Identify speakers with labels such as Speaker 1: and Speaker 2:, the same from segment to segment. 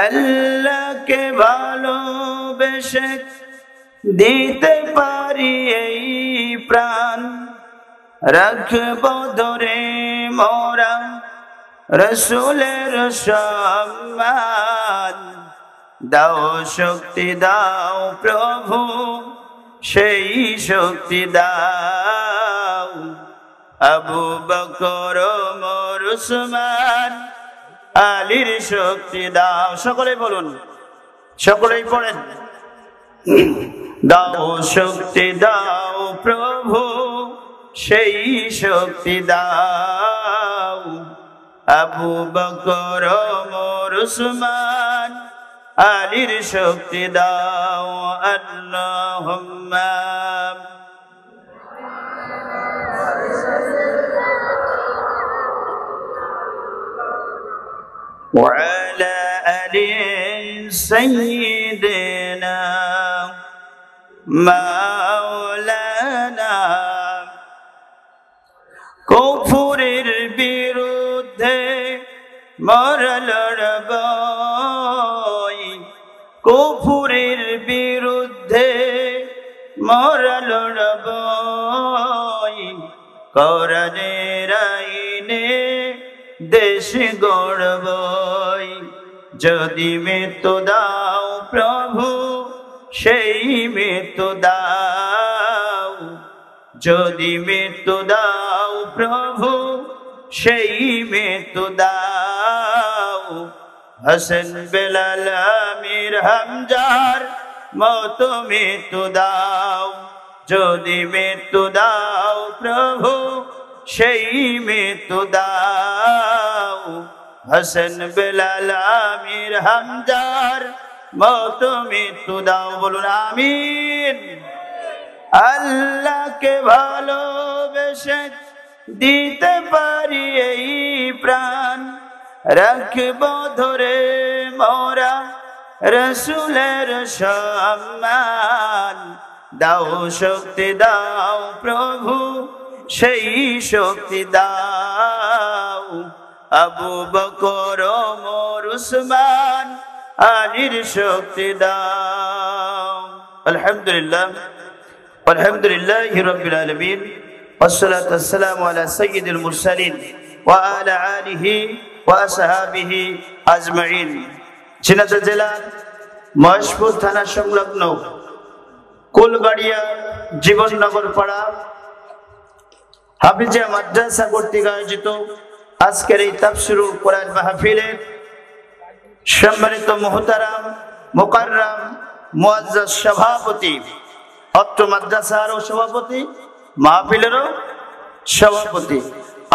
Speaker 1: আল্লাহকে ভালোবেসে দিতে পারি এই প্রাণ, রাখব ধরে মোরা রসুলের সম্মান। দাও শক্তি দাও প্রভু, সেই শক্তি দাও। আবু বকর ওমর উসমান আলীর শক্তি দাও। সকলে বলুন, সকলেই পড়েন। দাও শক্তি দাও প্রভু, সেই শক্তি দাও। আবু বকর ওমর উসমান আলীর শক্তি দাও। আল্লাহুম্মা وعلى آل سيدنا مولانا। কুফরের বিরুদ্ধে মোরা লড়ব, কুফরের বিরুদ্ধে মোরা লড়ব। কোরআনের আইনে দেশ গড়ব। যদি মৃত্যু দাও প্রভু, সেই মৃত্যু দাও। যদি মৃত্যু দাও প্রভু, সেই মৃত্যু দাও। হাসান বেলাল আমির হামজার মত মৃত্যু দাও। যদি মৃত্যু দাও প্রভু, সেই মৃত্যু দাও। হাসান বেলাল আমির হামজার মত মৃত্যু দাও। বলুন আমিন। আল্লাহকে ভালোবেসে দিতে পারি এই প্রাণ, রাখব ধরে মোরা রসুলের সম্মান। দাও শক্তি দাও প্রভু, সেই শক্তি দাও। আবু বকর ওমর উসমান আলীর শক্তি দাও। আলহামদুলিল্লাহ, আলহামদুলিল্লাহি রাব্বিল আলামিন, ওয়াসসালাতু ওয়াসসালামু আলা সাইয়্যিদিল মুরসালিন ওয়া আলা আলিহি ওয়া আসহাবিহি আজমাইন। ঝিনাইদহ জেলার মহেশপুর থানা সংলগ্ন কুলবাড়িয়া জীবননগর পাড়া হাফিজিয়া মাদ্রাসা কর্তৃক আয়োজিত আজকের এই তাফসীরুল কোরআন মাহফিলের সম্মানিত মুহতারাম মুকাররম মুআজ্জাজ সভাপতি, অত্র মাদ্রাসারও সভাপতি, মাহফিলেরও সভাপতি,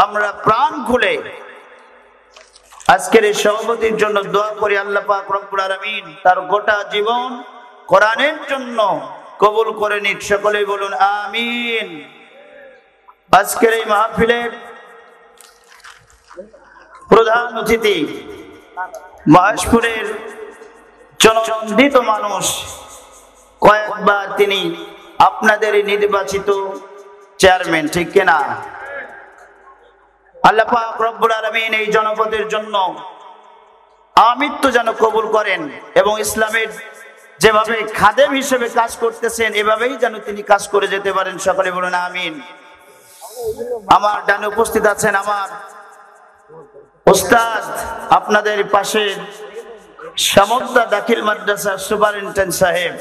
Speaker 1: আমরা প্রাণ খুলে আজকের এই সভাপতির জন্য দোয়া করি। আল্লাহ পাক রব্বুল আলামিন তার গোটা জীবন কোরআনের জন্য কবুল করে নিক। সকলেই বলুন আমিন। আজকের এই মাহফিলের প্রধান অতিথি মহেশপুরের জননন্দিত মানুষ, কয়েকবার তিনি আপনাদের নির্বাচিত চেয়ারম্যান, ঠিক কিনা? আল্লাহ পাক রব্বুল আলামিন এই জনপদের জন্য আমৃত্যু যেন কবুল করেন এবং ইসলামের যেভাবে খাদেম হিসেবে কাজ করতেছেন এভাবেই যেন তিনি কাজ করে যেতে পারেন। সকলে বলুন আমিন। আমার ডানে উপস্থিত আছেন আমার উস্তাদ, আপনাদের পাশে সামুদ্রা দাখিল মাদ্রাসার সুপারিনটেন্ডেন্ট সাহেব।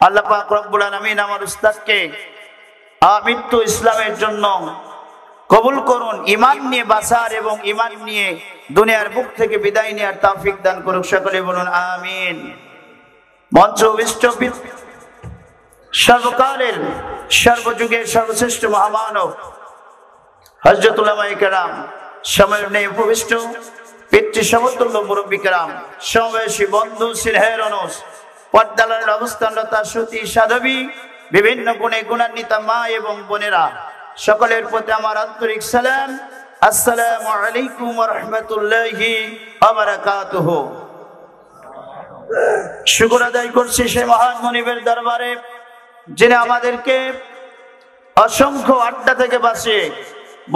Speaker 1: আল্লাহ পাক রব্বুল আলামিন আমার উস্তাদকে আমৃত্যু ইসলামের জন্য কবুল করুন, ঈমান নিয়ে বাঁচার এবং ঈমান নিয়ে দুনিয়ার বুক থেকে বিদায় নেওয়ার তৌফিক দান করুন। সকলে বলুন আমিন। মঞ্চ বিশ্ববিদ সর্বকালের সর্বযুগের সর্বশ্রেষ্ঠ মহামানব হযরত উলামায়ে কেরাম, সময়ের নেই উপবিষ্ট পিতৃ সমতুল্য মুরব্বী কেরাম, সমবয়সী বন্ধু সিলহের অনুষ, পর্দালার অবস্থানরতা সতী সাধবী, বিভিন্ন গুণে গুণান্বিতা মা এবং বোনেরা, সকলের প্রতি আমার আন্তরিক সালাম। আসসালামু আলাইকুম ওয়া রাহমাতুল্লাহি ওয়া বারাকাতুহু। শুকর আদায় করছি সেই মহান মনিবের দরবারে, যিনি আমাদেরকে অসংখ্য আড্ডা থেকে বাঁচিয়ে,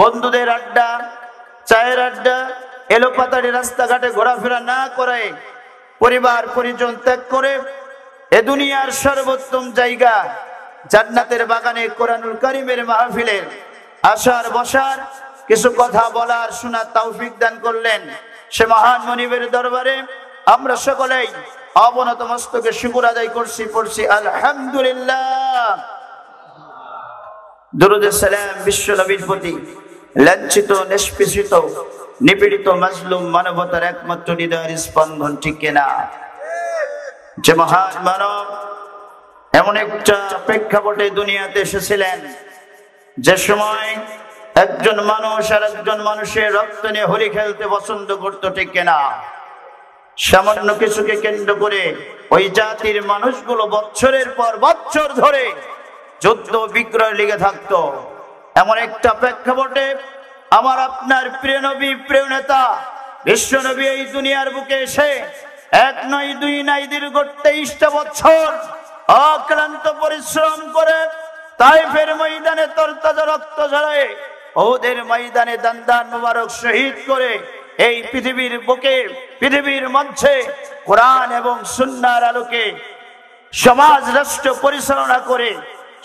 Speaker 1: বন্ধুদের আড্ডা, চায়ের আড্ডা, এলোপাতাড়ি রাস্তাঘাটে ঘোরাফেরা না করে পরিবার পরিজন ত্যাগ করে এ দুনিয়ার সর্বোত্তম জায়গা জান্নাতের বাগানে কোরআনুল কারীমের মাহফিলে আসার বসার কিছু কথা বলার শোনার তৌফিক দান করলেন। সে মহান মনিবের দরবারে আমরা সকলেই অবনত মস্তকে শুকর আদায় করছি, পড়ছি আলহামদুলিল্লাহ। দরুদ সালাম বিশ্ব নবীর প্রতি, লাঞ্ছিত নিষ্পেষিত নিপীড়িত মাজলুম মানবতার একমাত্র হৃদয়ের স্পন্দন, ঠিক কিনা? যে মহান মানব এমন একটা প্রেক্ষাপটে দুনিয়াতে এসেছিলেন যে সময় একজন মানুষ আর একজন মানুষের রক্ত নিয়ে হোলি খেলতে পছন্দ করতো, ঠিক কিনা? সামান্য কিছুকে কেন্দ্র করে ওই জাতির মানুষগুলো বছরের পর বছর ধরে যুদ্ধ বিগ্রহ লেগে থাকতো। এমন একটা প্রেক্ষাপটে আমার আপনার প্রিয় নবী, প্রিয় নেতা বিশ্ব নবী এই দুনিয়ার বুকে এসে এক নয় দুই নয় দীর্ঘ 23টা বছর অক্লান্ত পরিশ্রম করে তায়েফের ময়দানে তরতাজা রক্ত ঝরায়, ওদের ময়দানে দান্দান মুবারক শহীদ করে এই পৃথিবীর বুকে, পৃথিবীর মঞ্চে কোরআন এবং সুন্নাহর আলোকে সমাজ রাষ্ট্র পরিচালনা করে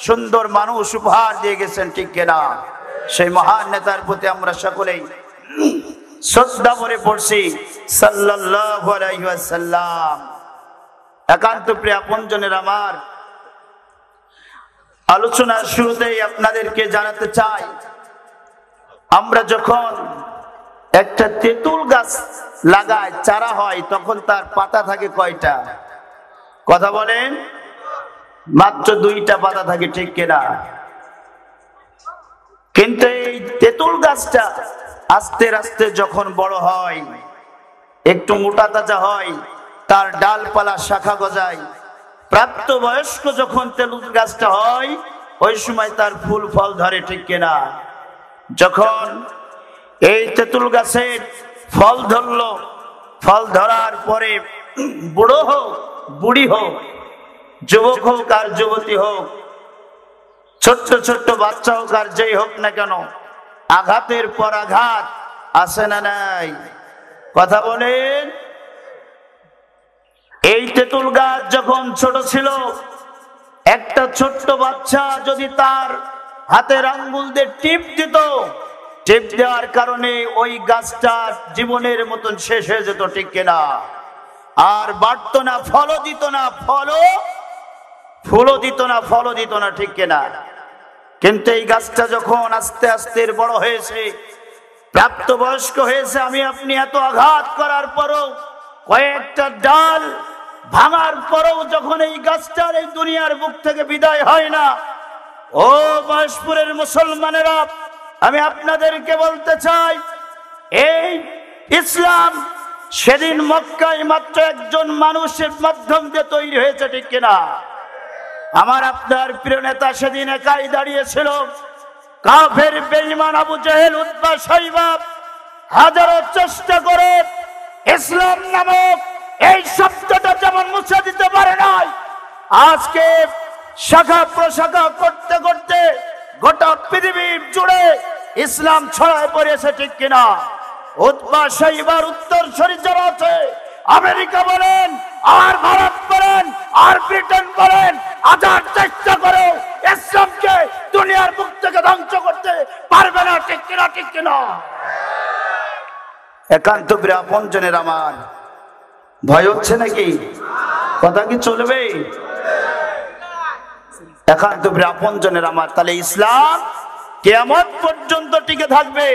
Speaker 1: সুন্দর মানুষ উপহার দিয়ে গেছেন, ঠিক কিনা? সেই মহান নেতার প্রতি আমরা সকলেই শ্রদ্ধা ভরে পড়ছি সাল্লাল্লাহু আলাইহি ওয়াসাল্লাম। একান্ত প্রিয় আপনজনের আমার, আলোচনার শুরুতেই আপনাদেরকে জানাতে চাই, আমরা যখন একটা তেঁতুল গাছ লাগাই, চারা হয়, তখন তার পাতা থাকে কয়টা? কথা বলেন। মাত্র 2টা পাতা থাকে, ঠিক কিনা? কিন্তু এই তেঁতুল গাছটা আস্তে আস্তে যখন বড় হয়, একটু মোটা তাজা হয়, তার ডালপালা শাখা গজায়, প্রাপ্ত বয়স্ক যখন তেঁতুল গাছটা হয় ওই সময় তার ফুল ফল ধরে, ঠিক কিনা? যখন এই তেঁতুল গাছের ফল ধরলো, ফল ধরার পরে বুড়ো হোক বুড়ি হোক, যুবক হোক আর যুবতী হোক, ছোট্ট ছোট্ট বাচ্চা হোক আর যেই হোক না কেন, আঘাতের পর আঘাত আসে না নাই? কথা বলেন। এই তেঁতুল গাছ যখন ছোট ছিল, একটা ছোট্ট বাচ্চা যদি তার হাতের আঙ্গুল দিয়ে টিপ দিত, টিপ দেওয়ার কারণে ওই গাছটা জীবনের মতন শেষ হয়ে যেত, ঠিক কিনা? আর বাড়ত না, ফলও দিত না, ফুলও দিত না, ফলও দিত না, ঠিক কিনা? কিন্তু এই গাছটা যখন আস্তে আস্তে বড় হয়েছে, প্রাপ্তবয়স্ক হয়েছে, আমি আপনি এত আঘাত করার পরও, কয়েকটা ডাল ভাঙার পরও যখন এই গাছটার এই দুনিয়ার বুক থেকে বিদায় হয় না, ও মহেশপুরের মুসলমানেরা, আমি আপনাদেরকে বলতে চাই, এই ইসলাম সেদিন মক্কায় মাত্র একজন মানুষের মাধ্যম দিয়ে তৈরি হয়েছে, ঠিক কিনা? আমার আপনার প্রিয় নেতা সেদিন একাই দাঁড়িয়েছিল। কাফের বেঈমান আবু জেহেল, উতবা, শাইবা হাজারো চেষ্টা করে ইসলাম নামক এই শব্দটা যেমন মুছে দিতে পারে নাই, আজকে শাখা প্রশাখা করতে করতে গোটা পৃথিবী জুড়ে ইসলাম ছড়ায় পড়েছে, ঠিক কিনা? উতবা শাইবার উত্তরসূরি যারা আছে, আমেরিকা বলেন আর ভারত বলেন আর ব্রিটেন বলেন, হাজার চেষ্টা করে ইসলামকে দুনিয়ার বুক থেকে ধ্বংস করতে পারবে না, ঠিক কিনা? ঠিক কিনা? একান্ত প্রিয় আপনজনের আমার, ভয় হচ্ছে নাকি? কথা কি চলবে? একান্ত প্রিয় আপনজনের আমার, তাহলে ইসলাম কিয়ামত পর্যন্ত টিকে থাকবে।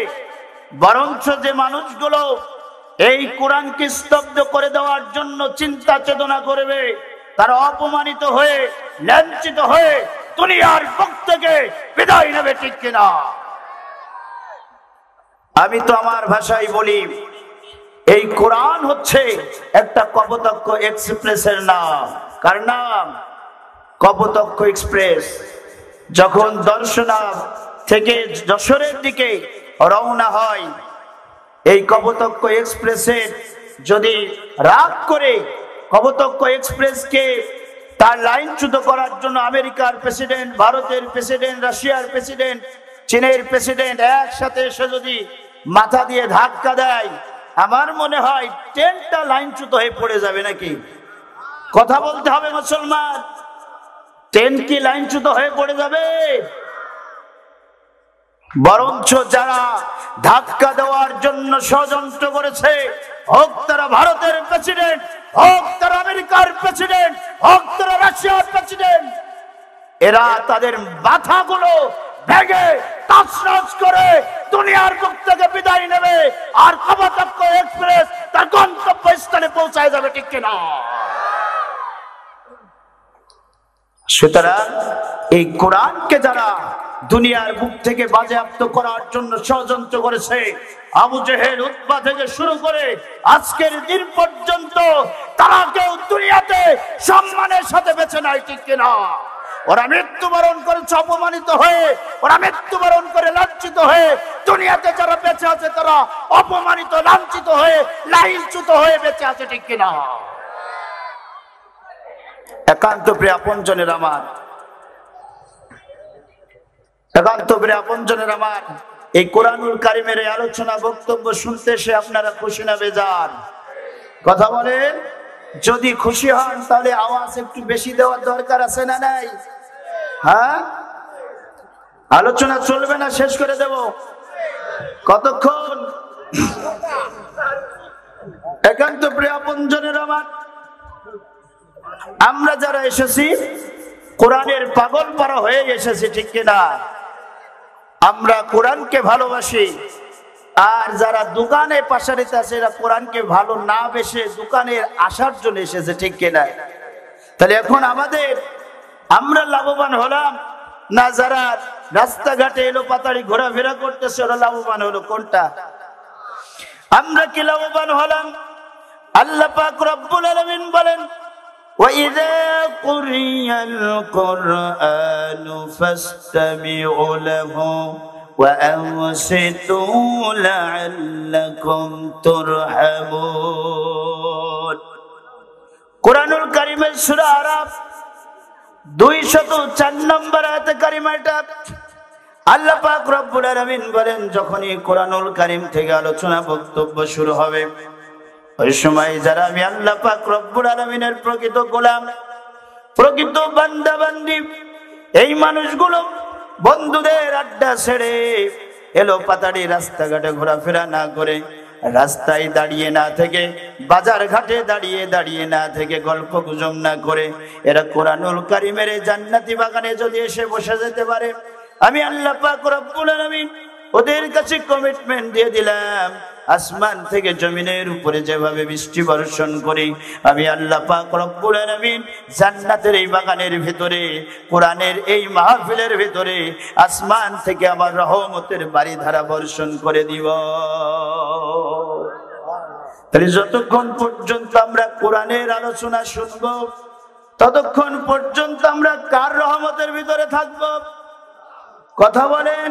Speaker 1: বরঞ্চ যে মানুষগুলো এই কোরআনকে স্তব্ধ করে দেওয়ার জন্য চিন্তা চেতনা করবে, তারা অপমানিত হয়ে, লাঞ্ছিত হয়ে দুনিয়ার বুক থেকে বিদায় নেবে, ঠিক কিনা? আমি তো আমার ভাষায় বলি, এই কোরআন হচ্ছে একটা কপোতাক্ষ এক্সপ্রেসের নাম। কার নাম? কপোতাক্ষ এক্সপ্রেস। যখন দর্শনা থেকে যশোরের দিকে রওনা হয়, এই কপোতাক্ষ এক্সপ্রেসের যদি রাগ করে কপোতাক্ষ এক্সপ্রেসকে তার লাইনচ্যুত করার জন্য আমেরিকার প্রেসিডেন্ট, ভারতের প্রেসিডেন্ট, রাশিয়ার প্রেসিডেন্ট, চীনের প্রেসিডেন্ট একসাথে এসে যদি মাথা দিয়ে ধাক্কা দেয়, আমার মনে হয় ট্রেনটা লাইনচ্যুত হয়ে পড়ে যাবে নাকি? কথা বলতে হবে মুসলমান, ট্রেন কি লাইনচ্যুত হয়ে পড়ে যাবে? বরঞ্চ যারা ধাক্কা দেওয়ার জন্য ষড়যন্ত্র করেছে, হোক তারা ভারতের প্রেসিডেন্ট, হোক তারা আমেরিকার প্রেসিডেন্ট, হোক তারা রাশিয়ার প্রেসিডেন্ট, এরা তাদের মাথাগুলো ভেঙে তছনছ করে দুনিয়ার বুক থেকে বিদায় নেবে, আর কপোতাক্ষ এক্সপ্রেস তার গন্তব্যস্থানে পৌঁছায় যাবে, ঠিক কিনা? সুতরাং এই কোরআনকে যারা দুনিয়ার বুক থেকে বাজেয়াপ্ত করার জন্য ষড়যন্ত্র করেছে, আবু জেহেল উতবা থেকে শুরু করে আজকের দিন পর্যন্ত, তারা কেউ দুনিয়াতে সম্মানের সাথে বেঁচে নাই, ঠিক কিনা? ওরা মৃত্যুবরণ করেছে অপমানিত হয়ে, ওরা মৃত্যুবরণ করে লাঞ্ছিত হয়ে। দুনিয়াতে যারা বেঁচে আছে তারা অপমানিত, লাঞ্ছিত হয়ে, লাইনচ্যুত হয়ে বেঁচে আছে, ঠিক কিনা? একান্ত প্রিয় আপনজনের আমার, একান্ত প্রিয় আপনজনের আমার, এই কোরআনুল কারিমের এই আলোচনা বক্তব্য শুনতে এসে আপনারা খুশি না বেজার? কথা বলেন। যদি খুশি হন তাহলে আওয়াজ একটু বেশি দেওয়ার দরকার আছে না নাই? হ্যাঁ, আলোচনা চলবে না, শেষ করে দেব। কতক্ষণ? একান্ত প্রিয় আপনজনের আমার, আমরা যারা এসেছি কোরআনের পাগল পারা হয়ে এসেছি, ঠিক কিনা? আমরা কোরআনকে ভালোবাসি, আর যারা দোকানে পাশারিতে আছে এরা কোরআনকে ভালো না বেশে দোকানে আসার জন্য এসেছে, ঠিক কিনা? তাহলে এখন আমরা লাভবান হলাম না যারা রাস্তাঘাটে এলো পাতাড়ি ঘোরাফেরা করতেছে ওরা লাভবান হলো? কোনটা? আমরা কি লাভবান হলাম? আল্লাহ পাক রব্বুল আলামিন বলেন, وَإِذَا قُرِئَ الْقُرْآنُ فَاسْتَمِعُوا لَهُ وَأَنصِتُوا لَعَلَّكُمْ تُرْحَمُونَ। কোরআনুল কারীমের সূরা আরাফ 204 নম্বর আয়াতে কারিমাটা আল্লাহ পাক রব্বুল আলামিন বলেন, যখনই কোরআনুল কারীম থেকে আলোচনা বক্তব্য শুরু হবে, ওই সময় যারা আমি আল্লাহ পাক রব্বুল আলামিনের প্রকৃত গোলাম, প্রকৃত বান্দা বান্দি, এই মানুষগুলো বন্ধুদের আড্ডা ছেড়ে এলো পাতাড়ি রাস্তাঘাটে ঘোরাফেরা না করে, রাস্তায় দাঁড়িয়ে না থেকে, বাজার ঘাটে দাঁড়িয়ে না থেকে, গল্প গুজব না করে এরা কোরআনুল কারীমের জান্নাতি বাগানে যদি এসে বসে যেতে পারে, আমি আল্লাহ পাক রব্বুল আলামিন ওদের কাছে কমিটমেন্ট দিয়ে দিলাম, আসমান থেকে জমিনের উপরে যেভাবে বৃষ্টি বর্ষণ করি, আমি আল্লাহ পাক রব্বুল আলামিন জান্নাতের এই বাগানের ভিতরে, কোরআনের এই মাহফিলের ভিতরে আসমান থেকে আমার রহমতের বারিধারা বর্ষণ করে দিব। তাহলে যতক্ষণ পর্যন্ত আমরা কোরআনের আলোচনা শুনব, ততক্ষণ পর্যন্ত আমরা কার রহমতের ভিতরে থাকব? কথা বলেন।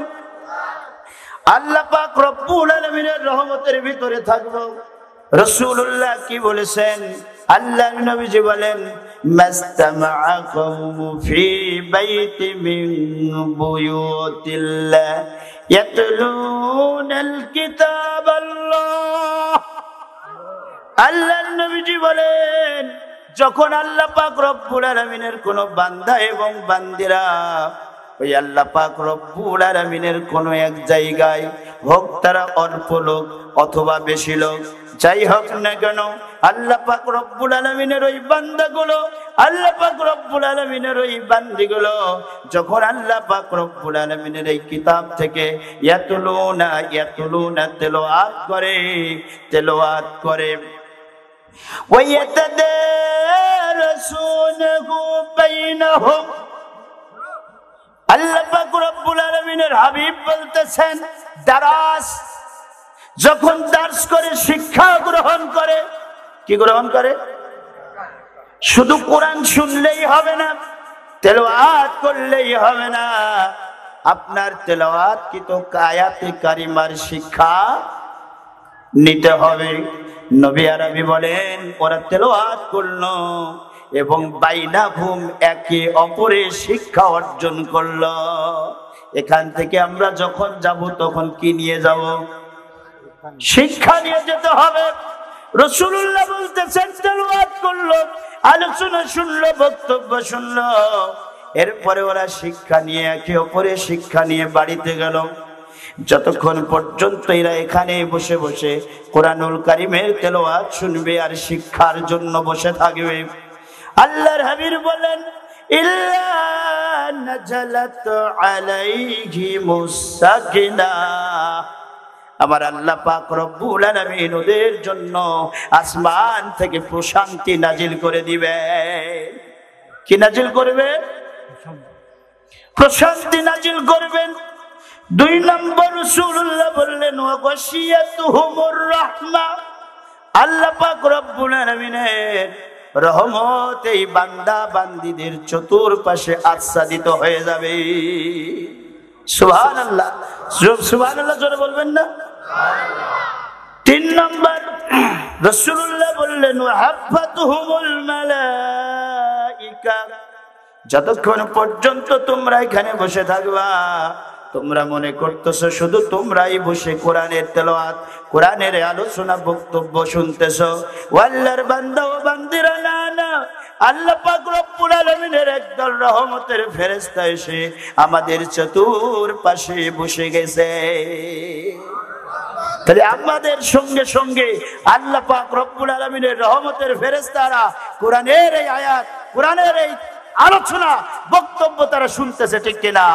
Speaker 1: আল্লাহ পাক রব্বুল আলামিনের রহমতের ভিতরে থাকব। রাসূলুল্লাহ কি বলেছেন? আল্লাহর নবীজি বলেন, মাস্তামা'a কওমু ফি বাইতি মিন বুয়ুতিল্লাহ ইয়াতলুনাল কিতাবাল্লাহ। আল্লাহর নবীজি বলেন, যখন আল্লাহ পাক রব্বুল আলামিনের কোন বান্দা এবং বান্দিরা ওই আল্লাহ পাক রব্বুল আলামিনের কোন এক জায়গায়, হোক তারা অল্প লোক অথবা বেশি লোক, যাই হোক না কেন, আল্লাহ পাক রব্বুল আলামিনের ওই বান্দাগুলো, আল্লাহ পাক রব্বুল আলামিনের ওই বান্দিগুলো যখন আল্লাহ পাক রব্বুল আলামিনের এই কিতাব থেকে ইয়াতলুনা তেলাওয়াত করে ওয়া ইয়াতাদারাসুনাহু বাইনাহুম। আল্লাহ পাক রব্বুল আলামিনের হাবিব বলতেছেন, দারাস যখন দার্স করে, শিক্ষা গ্রহণ করে, কি গ্রহণ করে? শুধু কোরআন শুনলেই হবে না, তেলাওয়াত করলেই হবে না, আপনার তেলাওয়াত কি তো আয়াতে কারিমার শিক্ষা নিতে হবে। নবী আরবি বলেন, ওরা তেলাওয়াত করলো এবং বাইনাহুম একে অপরের শিক্ষা অর্জন করলো। এখান থেকে আমরা যখন যাব তখন কি নিয়ে যাব? শিক্ষা নিয়ে যেতে হবে। রাসূলুল্লাহ বলতেছেন, তেলাওয়াত করলো, আলোচনা শুনলো, বক্তব্য শুনলো, এরপরে ওরা শিক্ষা নিয়ে একে অপরের শিক্ষা নিয়ে বাড়িতে গেল। যতক্ষণ পর্যন্ত এরা এখানে বসে বসে কোরআনুল কারীমের তেলাওয়াত শুনবে আর শিক্ষার জন্য বসে থাকবে, আল্লাহর হাবিব বলেন, ইল্লা নাজালাত আলাইহিমুস সাকিনাহ, আমার আল্লাহ পাক রব্বুল আলামিন ওদের জন্য আসমান থেকে প্রশান্তি নাজিল করে দিবে। কি নাজিল করবে? প্রশান্তি নাজিল করবেন। 2 নম্বর রাসূলুল্লাহ বললেন, ওয়া গাশিয়াতুহুমুর রাহমা, আল্লাহ পাক রব্বুল আলামিনের রহমত এই বান্দা বান্দীদের চতুর্পাশে আচ্ছাদিত হয়ে যাবে। সুবহানাল্লাহ, সুবহানাল্লাহ জোরে বলবেন না? 3 নম্বর রাসূলুল্লাহ বললেন, ওয়া হাফাতুহুমুল মালাইকা, যতক্ষণ পর্যন্ত তোমরা এখানে বসে থাকবা তোমরা মনে করতেছো শুধু তোমরাই বসে কোরআনের তেলাওয়াত, কোরআনের আলোচনা, বক্তব্য শুনতেছো, আল্লাহর বান্দা ও বান্দিরা, না না, আল্লাহ পাক রব্বুল আলামিনের একদল রহমতের ফেরেশতা এসে আমাদের চতুর্পাশে বসে গেছে। তাহলে আমাদের সঙ্গে সঙ্গে আল্লাহ পাক রব্বুল আলামিনের রহমতের ফেরেশতারা কোরআনের এই আয়াত, কোরআনের এই আলোচনা, বক্তব্য তারা শুনতেছে, ঠিক কিনা?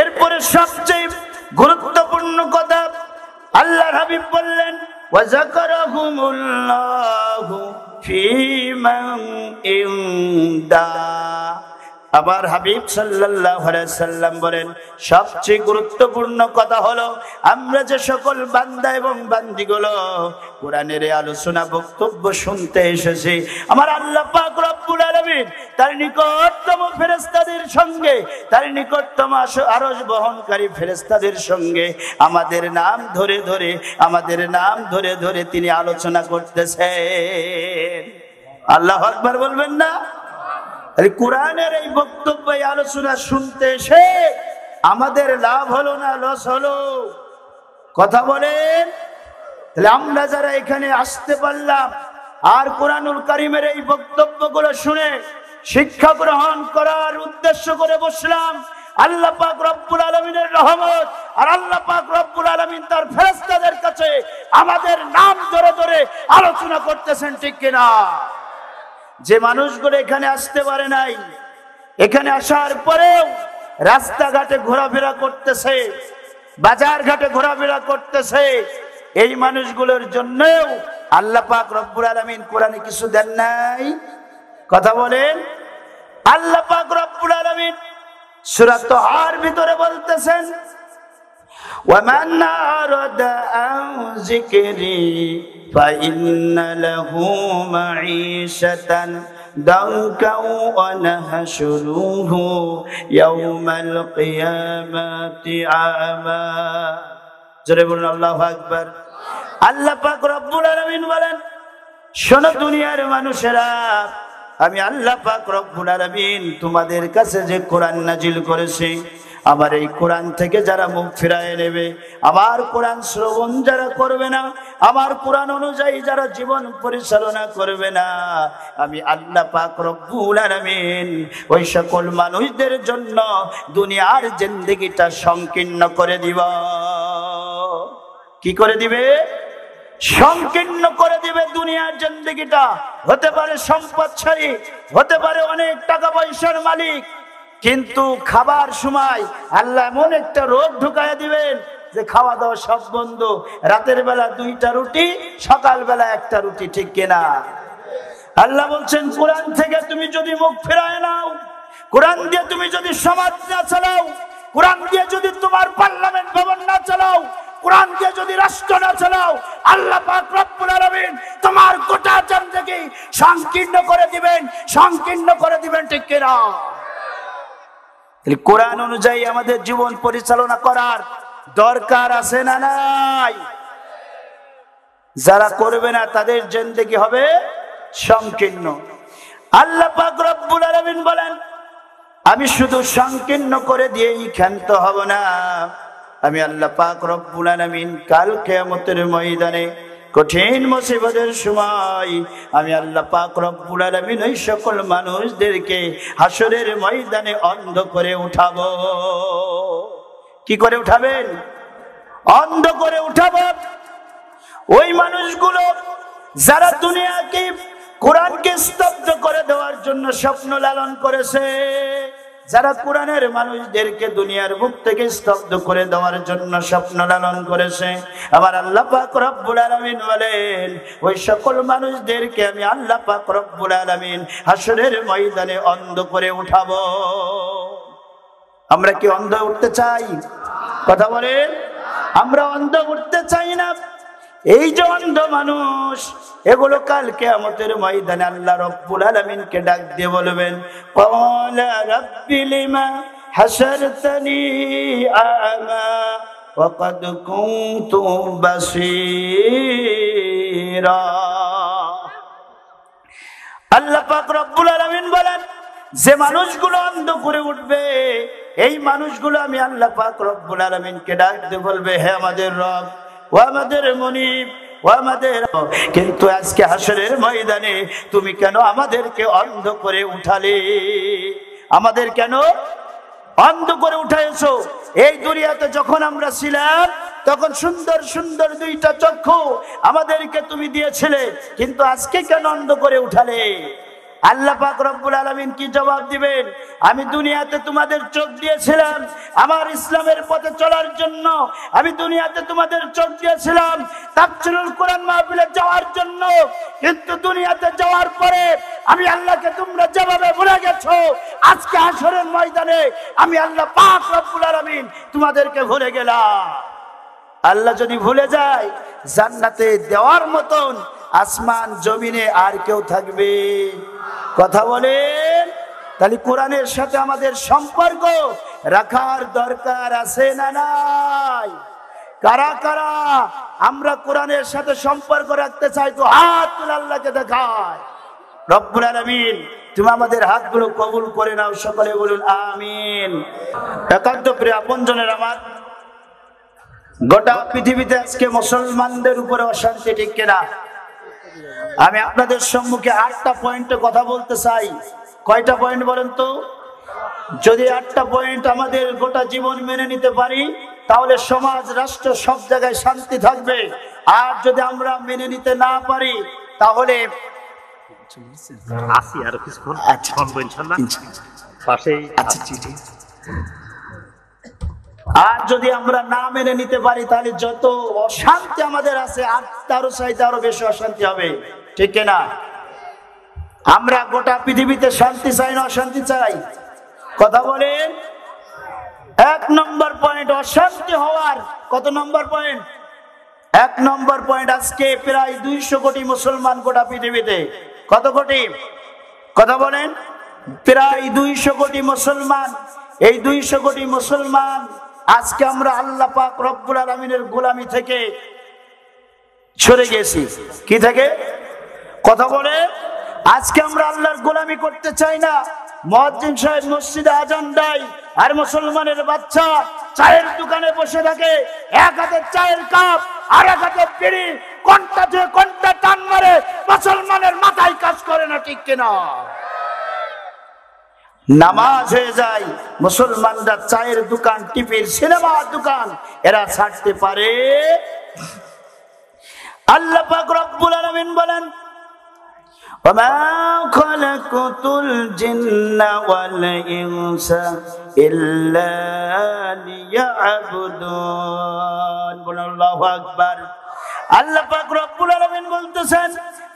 Speaker 1: এরপরে সবচেয়ে গুরুত্বপূর্ণ কথা আল্লাহর হাবিব বললেন, ওয়া যাকারাহুমুল্লাহু ফী মান ইনদা, আমার হাবিব সাল্লাল্লাহু আলাইহি সাল্লাম বলেন, সবচেয়ে গুরুত্বপূর্ণ কথা হলো আমরা যে সকল বান্দা এবং বান্দীগুলো কোরআনের আলোচনা, বক্তব্য শুনতে এসেছি, আমার আল্লাহ পাক রব্বুল আলামিন তার নিকটতম ফেরেশতাদের সঙ্গে, তার নিকটতম আরশ বহনকারী ফেরেশতাদের সঙ্গে আমাদের নাম ধরে ধরে, আমাদের নাম ধরে ধরে তিনি আলোচনা করতেছেন। আল্লাহু আকবার বলবেন না? কোরআনের এই বক্তব্য, এই আলোচনা শুনতে এসে আমাদের লাভ হলো না লস হলো? কথা বলেন। তাহলে আমরা যারা এখানে আসতে পারলাম আর কোরআনুল কারীমের এই বক্তব্যগুলো শুনে শিক্ষা গ্রহণ করার উদ্দেশ্য করে বসলাম, আল্লাহ পাক রব্বুল আলামিনের রহমত আর আল্লাহ পাক রব্বুল আলামিন তার ফেরেশতাদের কাছে আমাদের নাম ধরে ধরে আলোচনা করতেছেন, ঠিক কিনা? যে মানুষগুলো এখানে আসতে পারে নাই, এখানে আসার পরেও রাস্তাঘাটে ঘোরাফেরা করতেছে, বাজার ঘাটে ঘোরাফেরা করতেছে, এই মানুষগুলোর জন্যও আল্লাহ পাক রব্বুল আলামিন কোরআনে কিছু দেন নাই? কথা বলেন। আল্লাহ পাক রব্বুল আলামিন সূরা তাহার ভিতরে বলতেছেন, وَمَنْ أَعْرَضَ عَنْ ذِكْرِي فَإِنَّ لَهُ مَعِيشَةً ضَنكًا وَنَحْشُرُهُ يَوْمَ الْقِيَامَةِ أَعْمَى। জোরে বলুন আল্লাহু আকবার। আল্লাহ পাক রব্বুল আলামিন বলেন, শোনো দুনিয়ার মানুষেরা, আমি আল্লাহ পাক রব্বুল আলামিন তোমাদের কাছে যে কোরআন নাজিল করেছি, আমার এই কোরআন থেকে যারা মুখ ফিরায় নেবে, আমার কোরআন শ্রবণ যারা করবে না, আমার কোরআন অনুযায়ী যারা জীবন পরিচালনা করবে না, আমি আল্লাহ পাক রব্বুল আলামিন ওই সকল মানুষদের জন্য দুনিয়ার জিন্দেগিটা সংকীর্ণ করে দিব। কি করে দিবে? সংকীর্ণ করে দিবে দুনিয়ার জিন্দেগিটা। হতে পারে সম্পদশালী, হতে পারে অনেক টাকা পয়সার মালিক, কিন্তু খাবার সময় আল্লাহ এমন একটা রোগ ঢুকায় দিবেন যে খাওয়া দাওয়া সব বন্ধ, রাতের বেলা 2টা রুটি, সকাল বেলা 1টা রুটি, ঠিক কিনা? আল্লাহ বলছেন, কোরআন থেকে তুমি যদি মুখ ফিরায় নাও, কোরআন দিয়ে তুমি যদি সমাজ না চালাও, কোরআন দিয়ে যদি তোমার পার্লামেন্ট ভবন না চালাও, কোরআন দিয়ে যদি রাষ্ট্র না চালাও, আল্লাহ পাক রব্বুল আলামিন তোমার গোটা জিন্দেগি সংকীর্ণ করে দিবেন, সংকীর্ণ করে দিবেন, ঠিক কিনা? কোরআন অনুযায়ী আমাদের জীবন পরিচালনা করার দরকার আছে না নাই? যারা করবে না তাদের জিন্দেগি হবে সংকীর্ণ। আল্লাহ পাক রব্বুল আলামিন বলেন, আমি শুধু সংকীর্ণ করে দিয়েই ক্ষান্ত হব না, আমি আল্লাহ পাক রব্বুল আলামিন কাল কিয়ামতের ময়দানে কঠিন মুসিবতের সময় আমি আল্লাহ পাক রব্বুল আলামিন ওই সকল মানুষদেরকে হাসরের ময়দানে অন্ধ করে উঠাবো। কি করে উঠাবেন? অন্ধ করে উঠাবো। ওই মানুষগুলো যারা দুনিয়াকে কোরআনকে স্তব্ধ করে দেওয়ার জন্য স্বপ্ন লালন করেছে, যারা কোরআনের মানুষদেরকে দুনিয়ার বুক থেকে স্তব্ধ করে দেওয়ার জন্য স্বপ্ন লালন করেছে, আমার আল্লাহ পাক রব্বুল আলামিন বলেন ওই সকল মানুষদেরকে আমি আল্লাহ পাক রব্বুল আলামিন হাসরের ময়দানে অন্ধ করে উঠাবো। আমরা কি অন্ধ উঠতে চাই? কথা বলেন। আমরা অন্ধ উঠতে চাই না। এই যে অন্ধ মানুষ, এগুলো কাল কিয়ামতের ময়দানে আল্লাহ রব্বুল আলামিনকে ডাক দিয়ে বলবেন, ক্বালা রাব্বি লিমা হাশারতানি আ'মা ওয়া ক্বাদ কুনতু বাসীরা। আল্লাহ পাক রব্বুল আলামিন বলেন, যে মানুষগুলো অন্ধ করে উঠবে, এই মানুষগুলো আমি আল্লাহ পাক রব্বুল আলামিনকে ডাক দিয়ে বলবে, হে আমাদের রব, ও আমাদের মুনিব, ও আমাদের। কিন্তু আজকে হাসরের ময়দানে তুমি কেন আমাদেরকে অন্ধ করে উঠালে? আমাদের কেন অন্ধ করে উঠাইছো? এই দুনিয়াতে যখন আমরা ছিলাম তখন সুন্দর সুন্দর দুইটা চক্ষু আমাদেরকে তুমি দিয়েছিলে, কিন্তু আজকে কেন অন্ধ করে উঠালে? আল্লাহ পাক রব্বুল আলামিন কি জবাব দিবেন? আমি দুনিয়াতে তোমাদের চোখ দিয়েছিলাম আমার ইসলামের পথে চলার জন্য, আমি দুনিয়াতে তোমাদের চোখ দিয়েছিলাম তাফসীরুল কোরআন মাহফিলে যাওয়ার জন্য, কিন্তু দুনিয়াতে যাওয়ার পরে আমি আল্লাহকে তোমরা যেভাবে ভুলে গেছো, আজকে হাসরের ময়দানে আমি আল্লাহ পাক রব্বুল আলামিন তোমাদেরকে ভুলে গেলাম। আল্লাহ যদি ভুলে যায়, জান্নাতে দেওয়ার মতন আসমান জমিনে আর কেউ থাকবে? কথা বলেন। তাহলে কোরআনের সাথে আমাদের সম্পর্ক রাখার দরকার আছে না নাই? কারা কারা আমরা কোরআনের সাথে সম্পর্ক রাখতে চাই? তো হাত তুলে আল্লাহকে দেখায়। রব্বুল আলামিন তুমি আমাদের হাতগুলো কবুল করে নাও, সকলে বলুন আমিন। একান্ত প্রিয় আপনজনের আমার, গোটা পৃথিবীতে আজকে মুসলমানদের উপরে অশান্তি, ঠিক কিনা? আমি আপনাদের সম্মুখে 8টা পয়েন্টে কথা বলতে চাই। কয়টা পয়েন্ট বলেন তো? যদি 8টা পয়েন্ট আমাদের গোটা জীবন মেনে নিতে পারি, তাহলে সমাজ রাষ্ট্র সব জায়গায় শান্তি থাকবে। আর যদি আমরা মেনে নিতে না পারি, তাহলে আর যদি আমরা না মেনে নিতে পারি, তাহলে যত অশান্তি আমাদের আছে আর তারও চাইতে আরো বেশি অশান্তি হবে, ঠিক না? আমরা গোটা পৃথিবীতে শান্তি চাই না অশান্তি চাই? কথা বলেন। 1 নম্বর পয়েন্ট অশান্তি হওয়ার। কত নম্বর পয়েন্ট? 1 নম্বর পয়েন্ট, আজকে প্রায় 200 কোটি মুসলমান গোটা পৃথিবীতে। কত কোটি? কথা বলেন। প্রায় 200 কোটি মুসলমান। এই 200 কোটি মুসলমান আজকে আমরা আল্লাহ পাক রব্বুল আলামিনের গোলামি থেকে সরে গেছি। কি থেকে? কথা বলে। আজকে আমরা আল্লাহর গোলামি করতে চাই না। মুয়াজ্জিন সাহেব মসজিদে আজান দেয়, আর মুসলমানের বাচ্চা চায়ের দোকানে বসে থাকে, এক হাতে চায়ের কাপ আর এক হাতে বিড়ি, কোনটা যে কোনটা টান মারে, মুসলমানের মাথায় কাজ করে না, ঠিক কিনা? নামাজ হয়ে যায়, মুসলমানরা চায়ের দোকান, টিভির, সিনেমার দোকান এরা ছাড়তে পারে? আল্লাহ পাক রব্বুল আলামিন বলেন, ওয়া খালাকাতুল জিন্না ওয়াল ইনসা ইল্লা লিয়াবুদুন। বলেন আল্লাহু আকবার। আল্লাহ পাক রব্বুল আলামিন বলতেছেন,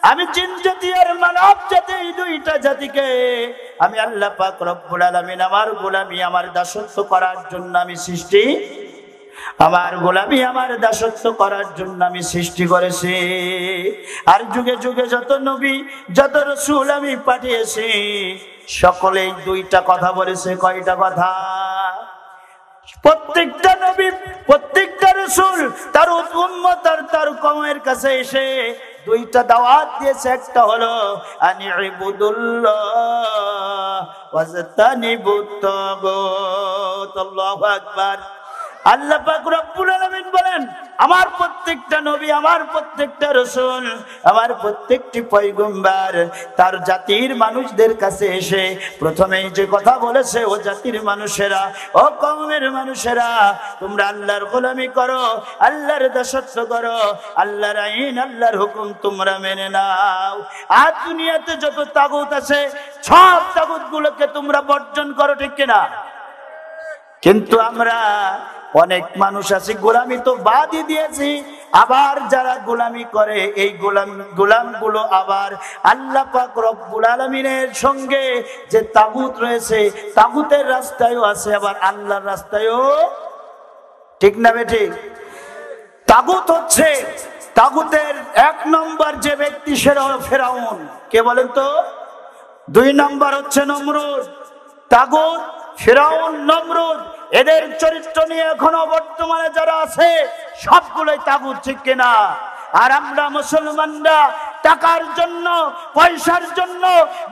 Speaker 1: আমি জিন জাতি আর মানব জাতি, এই দুইটা জাতিকে আমি আল্লাহ পাক রব্বুল আলামিন আমার গোলামি, আমার দাসত্ব করার জন্য আমি সৃষ্টি, আমার গোলামি, আমার দাসত্ব করার জন্য আমি সৃষ্টি করেছি। আর যুগে যুগে যত নবী, যত রাসূল আমি পাঠিয়েছি, সকলেই দুইটা কথা বলেছে। কয়টা কথা? প্রত্যেকটা নবী, প্রত্যেকটা রাসূল তার উম্মত আর তার কওমের কাছে এসে দুইটা দাওয়াত দিয়েছে। একটা হলো আনি ইবুদুল্লাহ ওয়াজতানিবুত তাগুত। আল্লাহু আকবার। আল্লাহ পাক রব্বুল আলামিন বলেন, আমার প্রত্যেকটা নবী, আমার প্রত্যেকটা রাসূল, আমার প্রত্যেকটি পয়গম্বর তার জাতির মানুষদের কাছে এসে প্রথমেই যে কথা বলেছে, ও জাতির মানুষেরা, ও কওমের মানুষেরা, তোমরা আল্লাহর গোলামি করো, আল্লাহর দাসত্ব করো, আল্লাহর আইন, আল্লাহর হুকুম তোমরা মেনে নাও। আর দুনিয়াতে যত তাগুত আছে সব তাগুত গুলোকে তোমরা বর্জন করো, ঠিক কিনা? কিন্তু আমরা অনেক মানুষ আছে গোলামি তো বাদই দিয়েছি, আবার যারা গোলামি করে এই গোলামগুলো আবার আল্লাহ পাক রব্বুল আলামিনের সঙ্গে যে তাগুত রয়েছে, তাগুতের রাস্তায়ও আছে, আবার আল্লাহর রাস্তায়ও, ঠিক না বেঠিক? তাগুত হচ্ছে, তাগুতের 1 নম্বর যে ব্যক্তি সেটা হলো ফেরাউন। কে বলেন তো? 2 নম্বর হচ্ছে নমরুদ। তাগুত ফেরাউন, নমরুদ, এদের চরিত্র নিয়ে এখনো বর্তমানে যারা আছে সবগুলোই তাগুত, ঠিক কিনা? আর আমরা মুসলমানরা টাকার জন্য, পয়সার জন্য,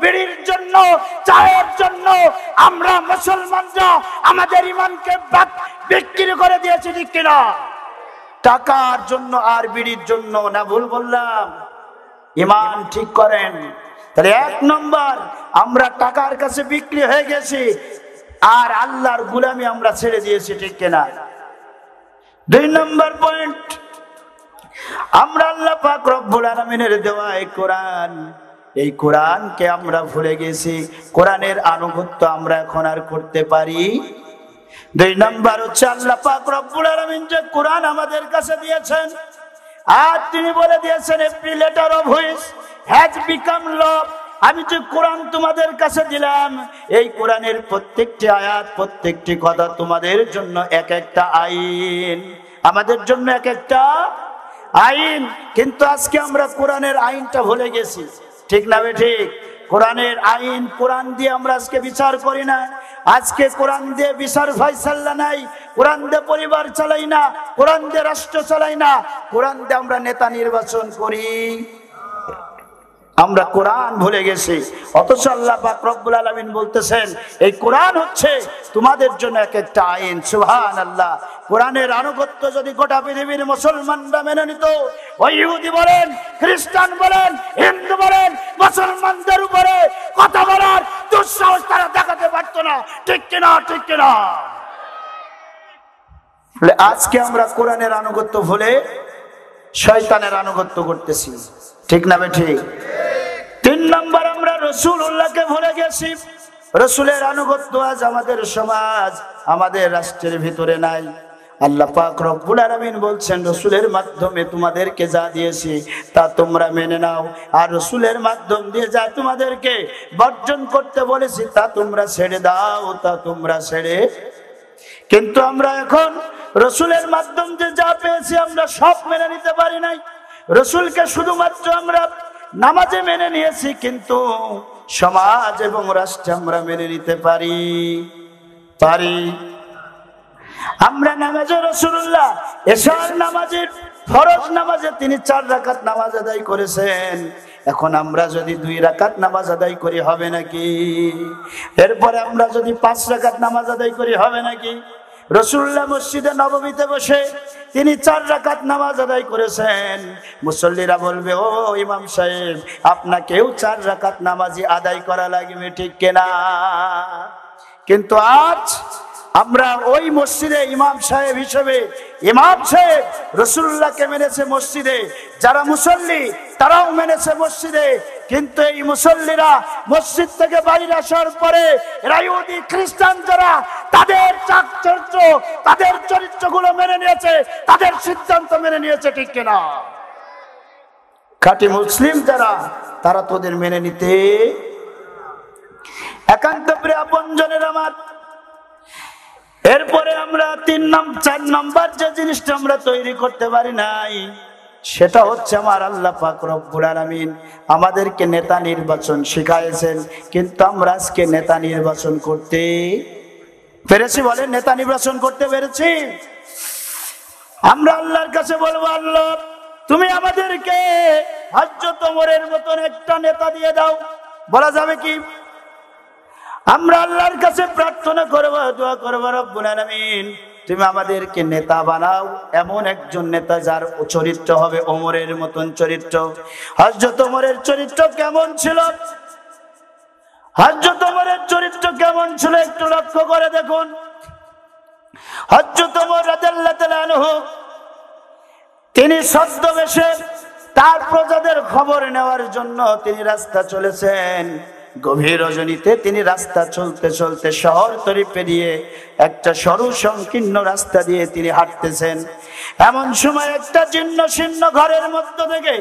Speaker 1: বিড়ির জন্য, চায়ের জন্য আমরা মুসলমানরা আমাদের ঈমানকে বিক্রি করে দিয়েছি, ঠিক কিনা? টাকার জন্য আর বিড়ির জন্য, না ভুল বললাম? ঈমান ঠিক করেন। তাহলে 1 নম্বর, আমরা টাকার কাছে বিক্রি হয়ে গেছি আর আল্লাহর গোলামি আমরা ছেড়ে দিয়েছি, ঠিক কিনা? 2 নম্বর পয়েন্ট, আমরা আল্লাহ পাক রব্বুল আলামিনের দেওয়া এই কোরআন, এই কোরআনকে আমরা ভুলে গেছি। কোরআনের আনুগত্য আমরা এখন আর করতে পারি। 2 নম্বর হচ্ছে আল্লাহ পাক রব্বুল আলামিন যে কোরআন আমাদের কাছে দিয়েছেন, আর তিনি বলে দিয়েছেন, every letter of which has become law. আমি যে কোরআন তোমাদের কাছে দিলাম, এই কোরআনের প্রত্যেকটি আয়াত, প্রত্যেকটি কথা তোমাদের জন্য এক একটা আইন, আমাদের জন্য এক একটা আইন। কিন্তু আজকে আমরা কোরআনের আইনটা ভুলে গেছি, ঠিক না ঠিক? কোরআনের আইন, কোরআন দিয়ে আমরা আজকে বিচার করি না, আজকে কোরআন দিয়ে বিচার ফায়সালা নাই, কোরআন দিয়ে পরিবার চালাই না, কোরআন দিয়ে রাষ্ট্র চালাই না, কোরআন দিয়ে আমরা নেতা নির্বাচন করি। আমরা কোরআন ভুলে গেছি। অথচ আল্লাহ পাক রব্বুল আলামিন বলতেছেন, এই কোরআন হচ্ছে তোমাদের জন্য এক একটা আইন। সুবহানাল্লাহ। কোরআনের আনুগত্য যদি গোটা পৃথিবীর মুসলমানরা মেনে নিত, ওই ইহুদি বলেন, খ্রিস্টান বলেন, হিন্দু বলেন, মুসলমানদের উপরে কথা বলার দুঃসাহস তারা দেখাতে পারতো না, ঠিক কিনা? ঠিক কিনা? আজকে আমরা কোরআনের আনুগত্য ভুলে শয়তানের আনুগত্য করতেছি, ঠিক না ঠিক? 3 নম্বর, আমরা রাসূলুল্লাহকে ভুলে গেছি। রাসূলের আনুগত্য আজ আমাদের সমাজ, আমাদের রাষ্ট্রের ভিতরে নাই। আল্লাহ পাক রব্বুল আলামিন বলছেন, রাসূলের মাধ্যমে তোমাদেরকে যা দিয়েছি তা তোমরা মেনে নাও, আর রাসূলের মাধ্যম দিয়ে যা তোমাদেরকে বর্জন করতে বলেছি তা তোমরা ছেড়ে দাও, তা তোমরা ছেড়ে। কিন্তু আমরা এখন রাসূলের মাধ্যম দিয়ে যা পেয়েছি আমরা সব মেনে নিতে পারি নাই। রাসূলকে শুধুমাত্র আমরা নামাজে মেনে নিয়েছি, কিন্তু সমাজ এবং রাষ্ট্র আমরা মেনে নিতে পারি। আমরা নামাজে রাসূলুল্লাহ এশার নামাজের ফরজ নামাজে তিনি 4 রাকাত নামাজ আদায় করেছেন। এখন আমরা যদি 2 রাকাত নামাজ আদায় করি হবে নাকি? এরপরে আমরা যদি 5 রাকাত নামাজ আদায় করি হবে নাকি? রাসূলুল্লাহ মসজিদে নববীতে বসে তিনি 4 রাকাত নামাজ আদায় করেছেন। মুসল্লিরা বলবে, ও ইমাম সাহেব, আপনাকেও 4 রাকাত নামাজই আদায় করা লাগবে, ঠিক কিনা? কিন্তু আজ আমরা ওই মসজিদে ইমাম সাহেব হিসেবে, ইমাম সাহেব রাসূলুল্লাহকে মেনেছে মসজিদে, যারা মুসল্লি তারাও মেনেছে মসজিদে, কিন্তু এই মুসল্লিরা মসজিদ থেকে বাইরে আসার পরে ইহুদি খ্রিস্টান যারা তাদের চরিত্র, তাদের চরিত্রগুলো মেনে নিয়েছে, তাদের সিদ্ধান্ত মেনে নিয়েছে, ঠিক কিনা? খাঁটি মুসলিম যারা, তারা তোদের মেনে নিতে। একান্ত প্রিয় আপনজনের আমার, এরপরে আমরা 4 নম্বর যে জিনিসটা আমরা তৈরি করতে পারি নাই, সেটা হচ্ছে আমার আল্লাহ পাক রব্বুল আলামিন আমাদেরকে নেতা নির্বাচন শিখাইছেন, কিন্তু আমরা আজকে নেতা নির্বাচন করতে পেরেছি? বলেন, নেতা নির্বাচন করতে পেরেছি? আমরা আল্লাহর কাছে বলবো, আল্লাহ তুমি আমাদেরকে হযরত ওমরের মতন একটা নেতা দিয়ে দাও, বলা যাবে কি? আমরা আল্লাহর কাছে প্রার্থনা করব, দোয়া করব, রব্বুল আলামিন তুমি আমাদেরকে নেতা বানাও, এমন একজন নেতা যার চরিত্র হবে ওমরের মতন চরিত্র। হযরত ওমরের চরিত্র কেমন ছিল? হযরত ওমরের চরিত্র কেমন ছিল একটু লক্ষ্য করে দেখুন। হযরত ওমর রাদিয়াল্লাহু তাআলা আনহু তিনি ছদ্মবেশে তার প্রজাদের খবর নেওয়ার জন্য তিনি রাস্তা চলেছেন। গভীর রজনীতে তিনি রাস্তা চলতে চলতে শহরতলি পেরিয়ে একটা সরু সংকীর্ণ রাস্তা দিয়ে তিনি হাঁটতেছেন। এমন সময় একটা জীর্ণ শীর্ণ ঘরের মধ্য থেকে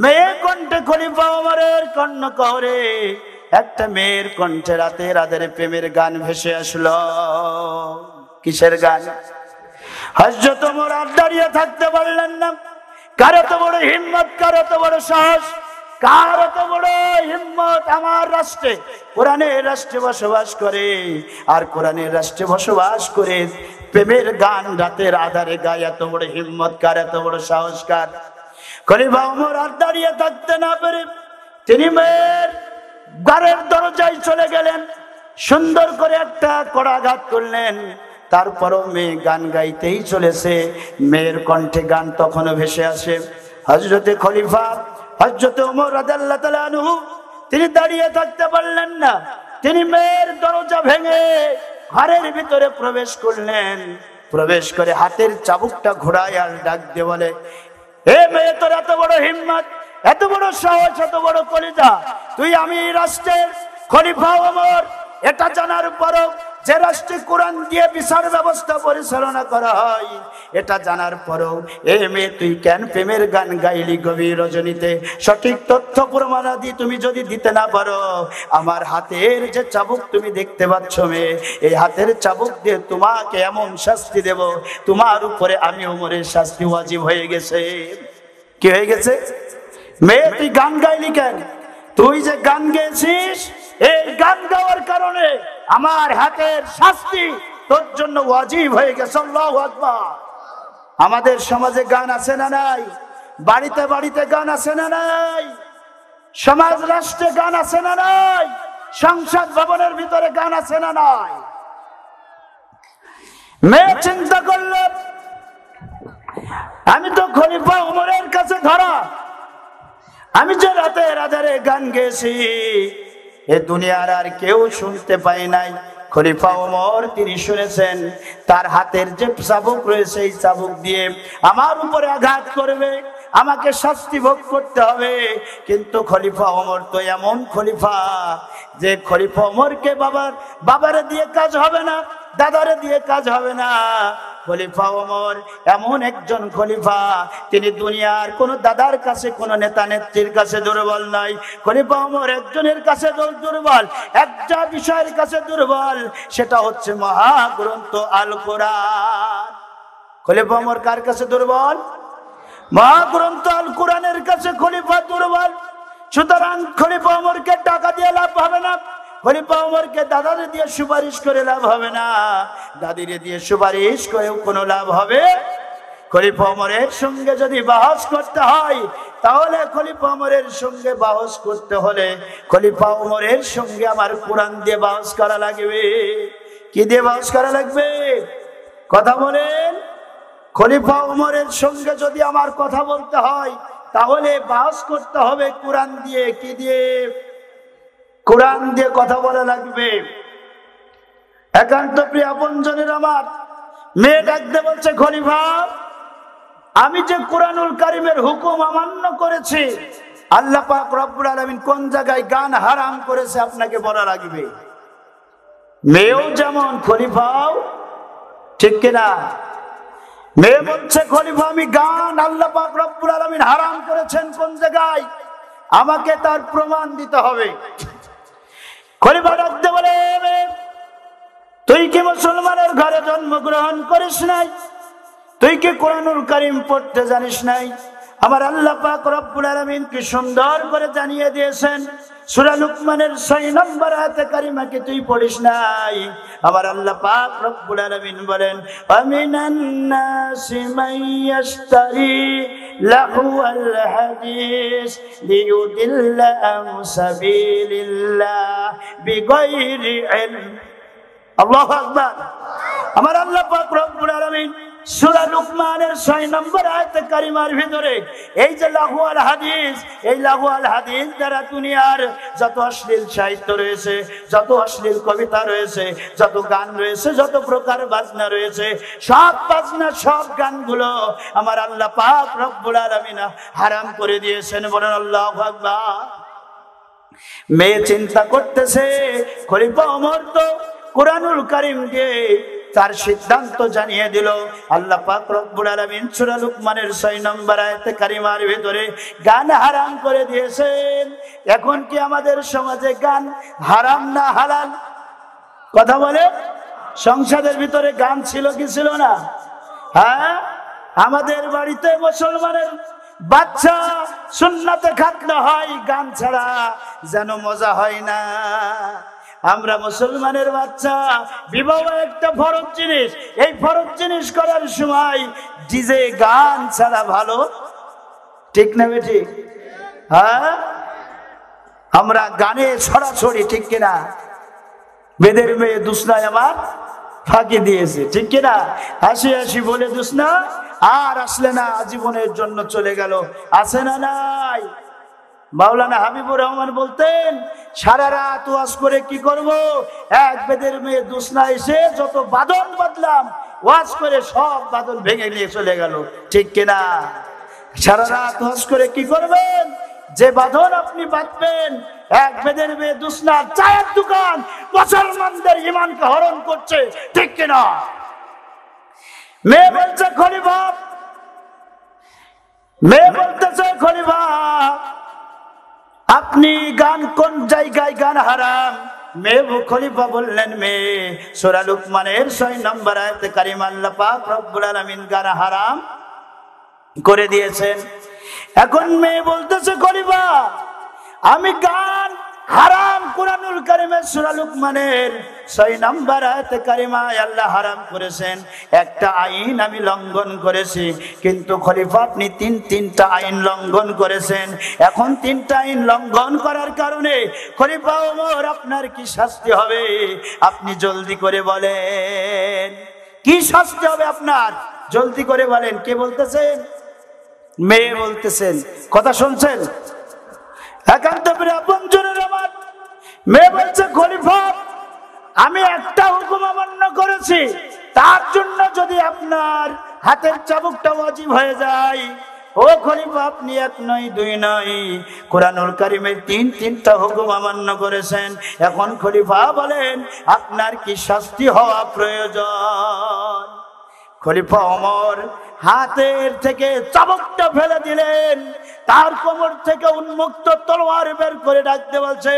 Speaker 1: মেয়ে কণ্ঠে খলিফা ওমরের কর্ণকহরে একটা মেয়ের কণ্ঠে রাতের আঁধারে প্রেমের গান ভেসে আসলো। কিসের গান? হযরত ওমর আর দাঁড়িয়ে থাকতে পারলেন না। কার এত বড় হিম্মত, কার এত বড় সাহস, কার এত বড় হিম্মত আমার রাষ্ট্রে, কোরআনের রাষ্ট্রে বসবাস করে, আর কোরআনের রাষ্ট্রে বসবাস করে প্রেমের গান রাতের আঁধারে গায়? এত বড় হিম্মত কার, এত বড় সাহস কার? খলিফা ওমর আর দাঁড়িয়ে থাকতে না পেরে তিনি মেয়ের ঘরের দরজায় চলে গেলেন। সুন্দর করে একটা কড়াঘাত করলেন। তারপরও মেয়ে গান গাইতেই চলেছে, মেয়ের কণ্ঠে গান তখনও ভেসে আসে। হযরতে খলিফা হযরত ওমর রাদিয়াল্লাহু তাআলা আনহু তিনি দাঁড়িয়ে থাকতে পারলেন না। তিনি মেয়ের দরজা ভেঙে ঘরের ভিতরে প্রবেশ করলেন। প্রবেশ করে হাতের চাবুকটা ঘোরায় আর ডাক দিয়ে বলে, হে মেয়ে, তোর এত বড় হিম্মত, এত বড় সাহস, এত বড় কলিজা, তুই আমি রাষ্ট্রের খলিফা ওমর এটা জানার পরও, যে রাষ্ট্রে কোরআন দিয়ে বিচার ব্যবস্থা পরিচালনা করা হয়, এটা জানার পরও এ মেয়ে তুই কেন প্রেমের গান গাইলি গভীর রজনীতে? সঠিক তথ্য প্রমাণাদি তুমি যদি দিতে না পারো, আমার হাতের যে চাবুক তুমি দেখতে পাচ্ছ মেয়ে, এই হাতের চাবুক দিয়ে তোমাকে এমন শাস্তি দেব, তোমার উপরে আমি ওমরের শাস্তি ওয়াজিব হয়ে গেছে। কি হয়ে গেছে? মেয়ে তুই গান গাইলি কেন? তুই যে গান গেয়েছিস, এই গান গাওয়ার কারণে আমার হাতের শাস্তি তোর জন্য ওয়াজিব হয়ে গেছে। আল্লাহু আকবার। আমাদের সমাজে গান আছে না নাই? বাড়িতে বাড়িতে গান আছে না নাই? সমাজ রাষ্ট্রে গান আছে না নাই? সংসদ ভবনের ভিতরে গান আছে না নাই? মেয়ে চিন্তা করলো, আমি তো খলিফা ওমরের কাছে ধরা, আমি যে রাতের আঁধারে গান গেয়েছি এ দুনিয়ার আর কেউ শুনতে পায় নাই। খলিফা ওমর তিনি শুনেছেন, তার হাতের যে চাবুক রয়েছে এই চাবুক দিয়ে আমার উপরে আঘাত করবে, আমাকে শাস্তি ভোগ করতে হবে। কিন্তু খলিফা ওমর তো এমন খলিফা যে খলিফা ওমরকে বাবারে দিয়ে কাজ হবে না, দাদারে দিয়ে কাজ হবে না। খলিফা ওমর এমন একজন খলিফা, তিনি দুনিয়ার কোন দাদার কাছে, কোন নেতা নেত্রীর কাছে দুর্বল নয়। খলিফা ওমর একজনের কাছে দুর্বল, একটা বিষয়ের কাছে দুর্বল, সেটা হচ্ছে মহাগ্রন্থ আল কোরআন। খলিফা ওমর কার কাছে দুর্বল? মহাগ্রন্থ আল কোরআনের কাছে খলিফা দুর্বল। সুতরাং খলিফা ওমরকে টাকা দিয়ে লাভ হবে না, খলিফা ওমরকে দাদারে দিয়ে সুপারিশ করে লাভ হবে না, দাদিরে দিয়ে সুপারিশ করেও কোনো লাভ হবে। খলিফা ওমরের সঙ্গে যদি বাহস করতে হয়, তাহলে খলিফা ওমরের সঙ্গে বাহস করতে হলে খলিফা ওমরের সঙ্গে আমার কোরআন দিয়ে বাহস করা লাগবে। কি দিয়ে বাহস করা লাগবে? কথা বলেন। খলিফা ওমরের সঙ্গে যদি আমার কথা বলতে হয়, তাহলে বাহস করতে হবে কোরআন দিয়ে। কি দিয়ে? কোরআন দিয়ে কথা বলা লাগবে। একান্ত প্রিয় আপনজনের আমার, মেয়ে ডাকতে বলছে, খলিফা আমি যে কোরআনুল কারিমের হুকুম অমান্য করেছি, আল্লাহ পাক রব্বুল আলামিন কোন জায়গায় গান হারাম করেছে আপনাকে বলা লাগবে। মেয়েও যেমন খলিফাও ঠিক কিনা? মেয়ে বলছে, খলিফা আমি গান আল্লাহ পাক রব্বুল আলামিন হারাম করেছেন কোন জায়গায়, আমাকে তার প্রমাণ দিতে হবে। খলিফা ডাকতে বলে, তুই কি মুসলমানের ঘরে জন্মগ্রহণ করিস নাই? তুই কি কোরআনুল কারীম পড়তে জানিস নাই? আমার আল্লাহ পাক রব্বুল আলামিন কি সুন্দর করে জানিয়ে দিয়েছেন, সূরা লুকমানের 6 নম্বর আয়াতে কারিমা কি তুই পড়িস নাই? আমার আল্লাহ পাক রব্বুল আলামিন বলেন, আমিনান নাসি মাইয়াশতারি লাহুয়াল হাদিস লিয়ুদিল্লা আন সাবিলিল্লাহ বিগাইরি ইলম। আল্লাহু আকবার। আমার আল্লাহ পাক রব্বুল আলামিন সূরা লুকমানের 6 নম্বর আয়াতে কারিমার ভিতরে এই যে লাঘু আল হাদিস, এই লাঘু আল হাদিস দ্বারা দুনিয়ার যত অশ্লীল সাহিত্য রয়েছে, যত অশ্লীল কবিতা রয়েছে, যত গান রয়েছে, যত প্রকার বাজনা রয়েছে, সব বাজনা সব গানগুলো আমার আল্লাহ পাক রব্বুল আলামিন হারাম করে দিয়েছেন। বলেন আল্লাহু আকবার। মেয়ে চিন্তা করতেছে খলিফা ওমর তো কুরআনুল কারীমকে তার সিদ্ধান্ত জানিয়ে দিল। আল্লাহ পাক রব্বুল আলামিন সূরা লুকমানের 6 নম্বর আয়াতে কারিমার ভিতরে গান হারাম করে দিয়েছেন। এখন কি আমাদের সমাজে গান হারাম না হালাল? কথা বলে। সংসদের ভিতরে গান ছিল কি ছিল না? হ্যাঁ, আমাদের বাড়িতে মুসলমানের বাচ্চা সুন্নাতে খাতনা হয়, গান ছাড়া যেন মজা হয় না। আমরা মুসলমানের বাচ্চা, বিবাহ একটা ফরজ জিনিস, এই ফরজ জিনিস করার সময় ডিজে গান ছাড়া ভালো, ঠিক না বেটি? হ্যাঁ, আমরা গানে ছড়াছড়ি, ঠিক কিনা? বেদের মেয়ে দুসনায় আমার ফাঁকি দিয়েছে, ঠিক কিনা? হাসি হাসি বলে দুসনা আর আসলে না, আজীবনের জন্য চলে গেল। আছে না নাই? মাওলানা হাবিবুর রহমান বলতেন, সারা রাত ওয়াজ করে কি করব, এক বেদের মেয়ে দুসনা এসে যত বাদন বাঁধলাম, ওয়াজ করে সব বাদন ভেঙে নিয়ে চলে গেল, ঠিক কিনা? সারা রাত ওয়াজ করে কি করবেন, যে বাঁধন আপনি বাঁধবেন, এক বেদের মেয়ে দুসনা চায়ের দোকান মুসলমানদের ঈমানকে হরণ করছে, ঠিক কিনা? মেয়ে বলছে খলিফা, মেয়ে বলতেছে খলিফা আপনি গান কোন জায়গায় গান হারাম? মেয়ে খলিফা বললেন, মেয়ে সূরা লুকমানের 6 নম্বর আয়াতে কারিমা আল্লাহ পাক রব্বুল আলামিন গান হারাম করে দিয়েছেন। এখন মেয়ে বলতেছে খলিফা আমি গান হারাম কুরআনুল কারীমের সূরা লুকমানের 6 নম্বর আয়াতে কারিমায় আল্লাহ হারাম করেছেন, একটা আইন আমি লঙ্ঘন করেছি। কিন্তু খলিফা আপনি তিনটা আইন লঙ্ঘন করেছেন। এখন 3টা আইন লঙ্ঘন করার কারণে খলিফা ওমর আপনার কি শাস্তি হবে? আপনি জলদি করে বলেন, কি শাস্তি হবে আপনার? জলদি করে বলেন। কে বলতেছেন? মেয়ে বলতেছেন। কথা শুনছেন? একান্ত করে আপনজনের আমার মেয়ে বলছে খলিফা আমি একটা হুকুম অমান্য করেছি, তার জন্য যদি আপনার হাতের চাবুকটা ওয়াজিব হয়ে যায়, ও খলিফা আপনি 1 নয় 2 নয় কুরআনুল কারীমের 3টা হুকুম অমান্য করেছেন। এখন খলিফা বলেন আপনার কি শাস্তি হওয়া প্রয়োজন? খলিফা ওমর হাতের থেকে চাবুকটা ফেলে দিলেন, তার কোমর থেকে উন্মুক্ত তলোয়ার বের করে ডাকতে বলছে,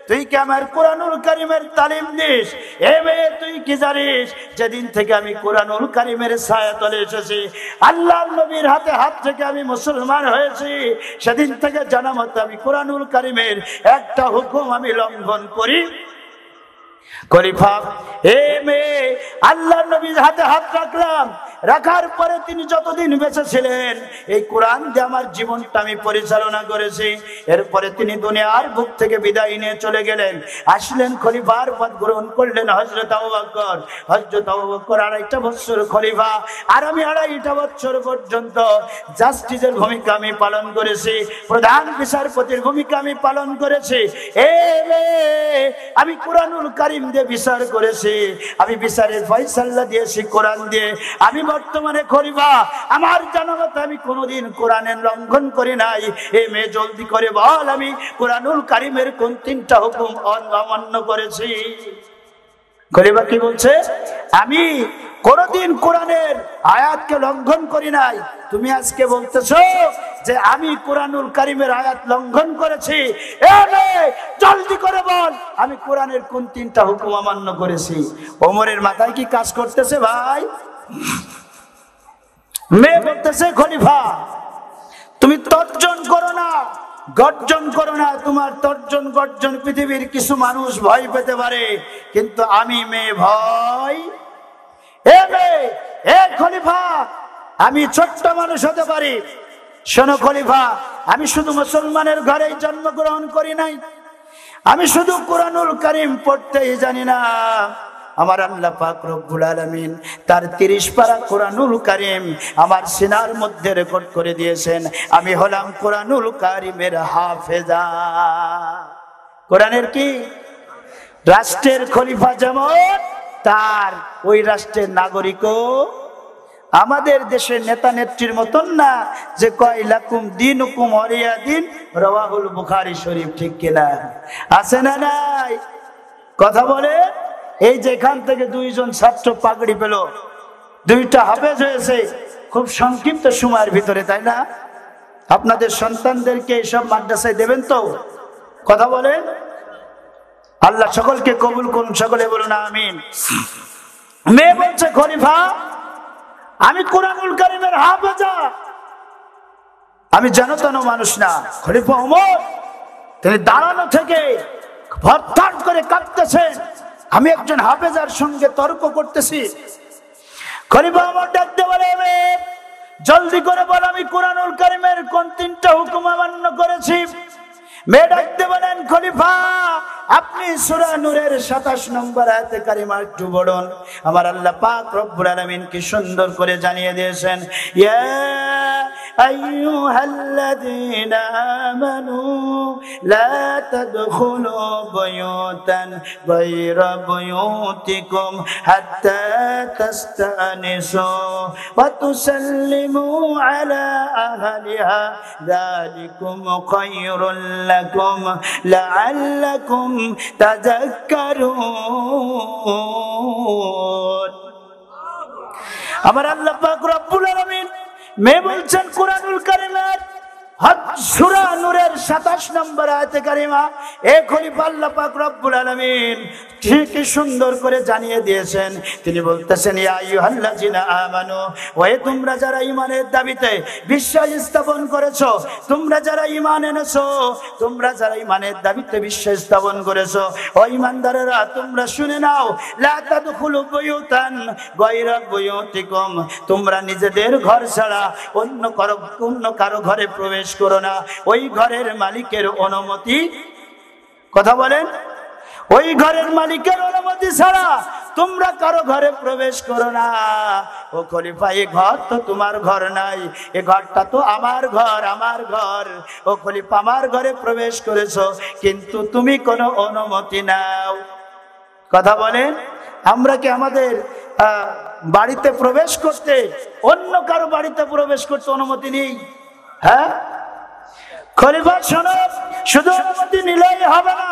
Speaker 1: তুই কি আমার কুরআনুল কারীমের তালিম দিস? এ মেয়ে তুই কি জানিস যেদিন থেকে আমি কুরআনুল কারীমের ছায়াতলে এসেছি, আল্লাহর নবীর হাতে হাত থেকে আমি মুসলমান হয়েছি, সেদিন থেকে জানা মতো আমি কুরআনুল কারীমের একটা হুকুম আমি লঙ্ঘন করি। খলিফা এ মেয়ে আল্লাহর নবীর হাতে হাত রাখলাম, রাখার পরে তিনি যতদিন বেঁচে ছিলেন এই কোরআন দিয়ে আমার জীবনটা আমি পরিচালনা করেছি। এরপরে তিনি দুনিয়ার বুক থেকে বিদায় নিয়ে চলে গেলেন। আসলেন খলিফার পদ গ্রহণ করলেন হযরত আবু বকর। হযরত আবু বকর 2.5 বছর খলিফা, আর আমি 2.5 বছর পর্যন্ত জাস্টিসের ভূমিকা আমি পালন করেছি, প্রধান বিচারপতির ভূমিকা আমি পালন করেছি। আমি কুরআনুল কারীম দিয়ে বিচার করেছি, আমি বিচারের ফয়সালা দিয়েছি কোরআন দিয়ে। আমি বর্তমানে খলিফা, আমার জানামতে আমি কোনোদিন কোরআনের লঙ্ঘন করি নাই। এ মেয়ে জলদি করে বল আমি কুরআনুল কারীমের কোন 3টা হুকুম অমান্য করেছি? খলিফা কি বলছে? আমি কোনদিন কোরআনের আয়াতকে লঙ্ঘন করি নাই। তুমি আজকে বলতেছো যে আমি কুরআনুল কারীমের আয়াত লঙ্ঘন করেছি। এ মেয়ে জলদি করে বল আমি কোরআনের কোন 3টা হুকুম অমান্য করেছি? ওমরের মাথায় কি কাজ করতেছে ভাই? মেয়ে বলতেছে খলিফা তুমি তর্জন করো না, গর্জন করো না। তোমার তর্জন গর্জন পৃথিবীর কিছু মানুষ ভয় পেতে পারে, কিন্তু আমি মেয়ে ভয়। এ মেয়ে, এ খলিফা আমি ছোট্ট মানুষ হতে পারি, শোনো খলিফা আমি শুধু মুসলমানের ঘরেই জন্মগ্রহণ করি নাই, আমি শুধু কুরআনুল কারীম পড়তেই জানি না, আমার আল্লাহ পাক রব্বুল আলামিন তার 30 পারা কোরআনুল কারীম আমার সিনার মধ্যে রেকর্ড করে দিয়েছেন। আমি হলাম কোরআনুল কারীমের হাফেজা। কোরআনের কি? রাষ্ট্রের খলিফা যেমন তার ওই রাষ্ট্রের নাগরিকও আমাদের দেশের নেতা নেত্রীর মতন না যে কয় লাকুম দিনুকুম ওয়ালিয়া দিন, রাওয়াহুল বুখারী শরীফ। ঠিক কিনা? আছে না নাই? কথা বলে। এই যে এখান থেকে 2 জন ছাত্র পাগড়ি পেল, 2টা হাফেজ হয়েছে খুব সংক্ষিপ্ত সময়ের ভিতরে, তাই না? আপনাদের সন্তানদেরকে এসব মাদ্রাসায় দেবেন তো? কথা বলেন। আল্লাহ সকলকে কবুল করুন, সকলে বলুন আমিন। মেয়ে বলছে খলিফা আমি কোরআনুল কারীমের হাফেজা, আমি জানতানো মানুষ না। খলিফা ওমর তিনি দাঁড়ানো থেকে ভরথাট করে কাঁদতেছেন, আমি একজন হাফেজার সঙ্গে তর্ক করতেছি। খলিফা ওমর ডাকতে বলে জলদি করে বল আমি কোরআনুল কারীমের কোন 3টা হুকুম অমান্য করেছি। মেয়ে ডাকতে বলেন খলিফা আপনি সূরা নূরের 27 নম্বর আয়াতে কারিমা একটু পড়ুন। আমার আল্লাহ পাক রব্বুল আলামিন কি সুন্দর করে জানিয়ে দিয়েছেন, ইয়া আইয়ুহাল্লাযীনা আমানু লা তাদখুলু বুয়ুতান গায়রা বুয়ুতিকুম হাত্তা তাস্তানিসু ওয়া তুসাল্লিমু আলা আহলিহা যালিকুম খায়রুল লাকুম লাআল্লাকুম তাযাক্কারুন। আমার আল্লাহ পাক রব্বুল আলামিন মেয়ে বলছেন কোরআনুল কারীমের সূরা নূরের 27 নম্বর আয়াতে কারিমা এ খলিফা আল্লাহ পাক রব্বুল আলামিন ঠিক সুন্দর করে জানিয়ে দিয়েছেন। তিনি বলতেছেন ইয়া আইয়ুহাল্লাযিনা আমানু, ওহে তোমরা যারা ঈমানের দাবিতে বিশ্বাস স্থাপন করেছো, তোমরা যারা ঈমান এনেছো, তোমরা যারা ঈমানের দাবিতে বিশ্বাস স্থাপন করেছো, ও ঈমানদারেরা তোমরা শুনে নাও, লা তাদখুলু বুয়ুতান গায়রা বুয়ুতিকুম, তোমরা নিজেদের ঘর ছাড়া অন্য কারো ঘরে প্রবেশ করো না। ওই ঘরের মালিকের অনুমতি, কথা বলেন, ওই ঘরের মালিকের অনুমতি ছাড়া তোমরা কারো ঘরে প্রবেশ করো না। ও খলিফা এই ঘর তো তোমার ঘর নাই, এ ঘরটা তো আমার ঘর, আমার ঘর। ও খলিফা আমার ঘরে প্রবেশ করেছো কিন্তু তুমি কোনো অনুমতি নাও। কথা বলেন, আমরা কি আমাদের বাড়িতে প্রবেশ করতে অন্য কারো বাড়িতে প্রবেশ করতে অনুমতি নেই? হ্যাঁ খলিফা শোনো, শুধু অনুমতি নিলেই হবে না।